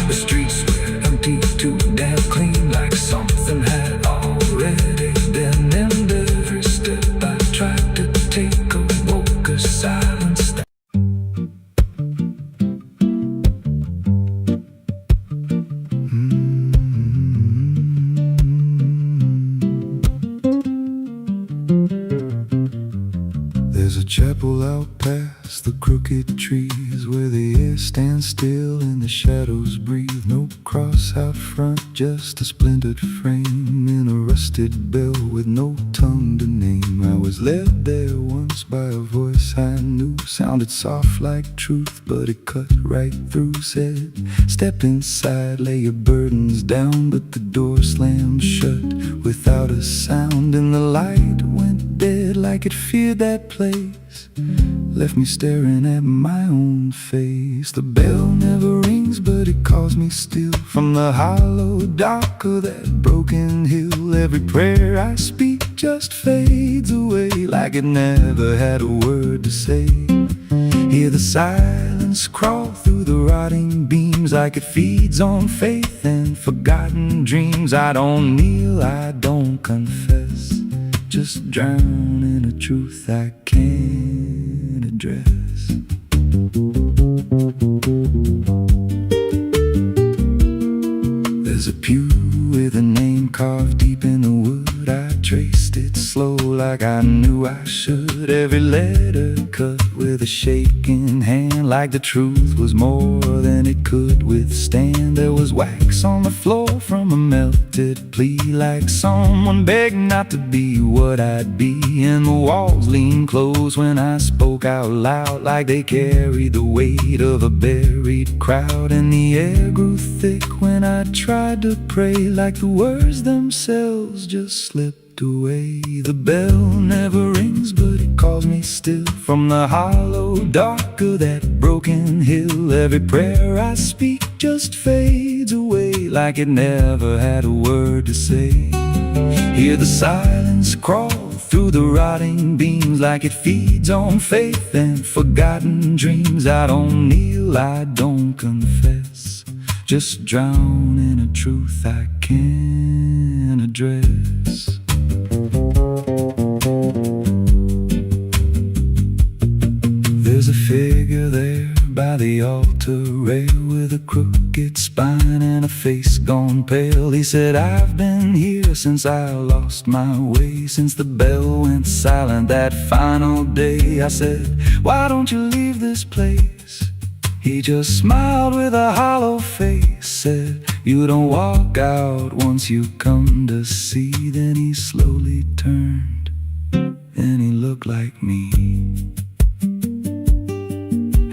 The streets were empty, too damn clean, like something had already been. And every step I tried to take awoke a silence that There's a chapel out past the crooked trees, where the air stands still and the shadows breathe. No cross out front, just a splintered frame in a rusted bell with no tongue to name. I was led there once by a voice I knew, sounded soft like truth, but it cut right through. Said, step inside, lay your burdens down. But the door slammed shut without a sound, and the light went dead like it feared that place, left me staring at my own face. The bell never rings, but it calls me still, from the hollow dark of that broken hill. Every prayer I speak just fades away, like it never had a word to say. Hear the silence crawl through the rotting beams, like it feeds on faith and forgotten dreams. I don't kneel, I don't confess, just drown in a truth I can't address. There's a pew with a name carved deep in the wood. I traced it slow like I knew I should. Every letter cut with a shaking hand, like the truth was more than it could withstand. There was wax on the floor from a melted plea, like someone begged not to be what I'd be. And the walls leaned close when I spoke out loud, like they carried the weight of a buried crowd. And the air grew thick when I tried to pray, like the words themselves just slipped away. The bell never rings, but it calls me still, from the hollow dark of that broken hill. Every prayer I speak just fades away, like it never had a word to say. Hear the silence crawl through the rotting beams, like it feeds on faith and forgotten dreams. I don't kneel, I don't confess, just drown in a truth I can't address. There's a figure there by the altar rail, with a crooked spine and a face gone pale. He said, I've been here since I lost my way, since the bell went silent that final day. I said, why don't you leave this place? He just smiled with a hollow face, said, you don't walk out once you come to see. Then he slowly turned and he looked like me.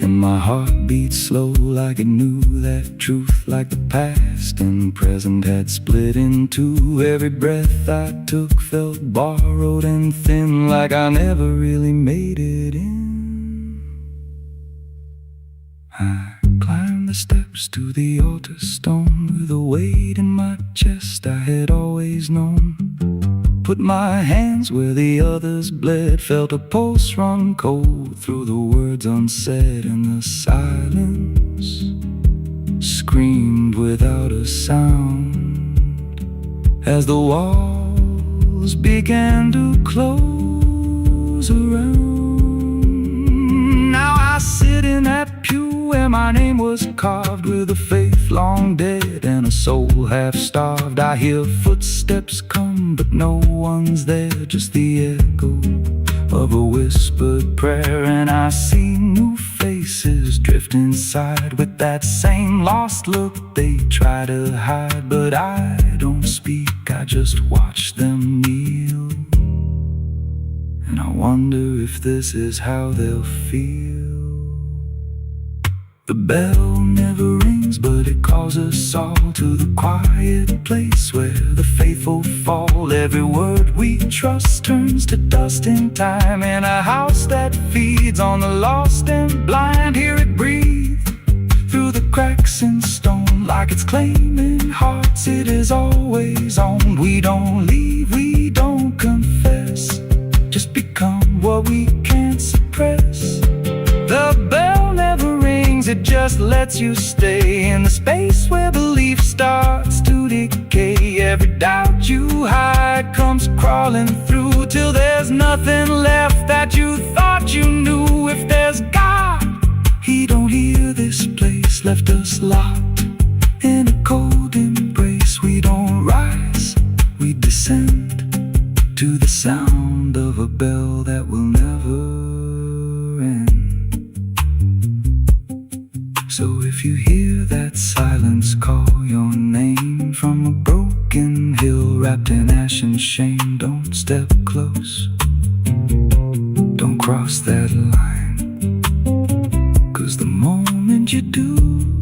And my heart beat slow like it knew that truth, like the past and present had split in two. Every breath I took felt borrowed and thin, like I never really made it in. I climbed the steps to the altar stone with a weight in my chest I had always known. Put my hands where the others bled, felt a pulse run cold through the words unsaid, and the silence screamed without a sound as the walls began to close around. Now I sit in that pew where my name was carved, with a faith long dead and a soul half starved. I hear footsteps come, but no one's there, just the echo of a whispered prayer. And I see new faces drift inside with that same lost look they try to hide. But I don't speak, I just watch them kneel, and I wonder if this is how they'll feel. The bell never rings, but it calls us all to the quiet place where the faithful fall. Every word we trust turns to dust in time, in a house that feeds on the lost and blind. Hear it breathe through the cracks in stone, like it's claiming hearts it is always owned. We don't leave, we don't confess, just become what we can't suppress. The bell never rings, it just lets you stay in the space where belief starts to decay. Every doubt you hide comes crawling through, till there's nothing left that you thought you knew. If there's God, He don't hear this place, left us locked in a cold embrace. We don't rise, we descend to the sound of a bell that will never end. So if you hear that silence call your name from a broken hill wrapped in ash and shame, don't step close, don't cross that line, 'cause the moment you do,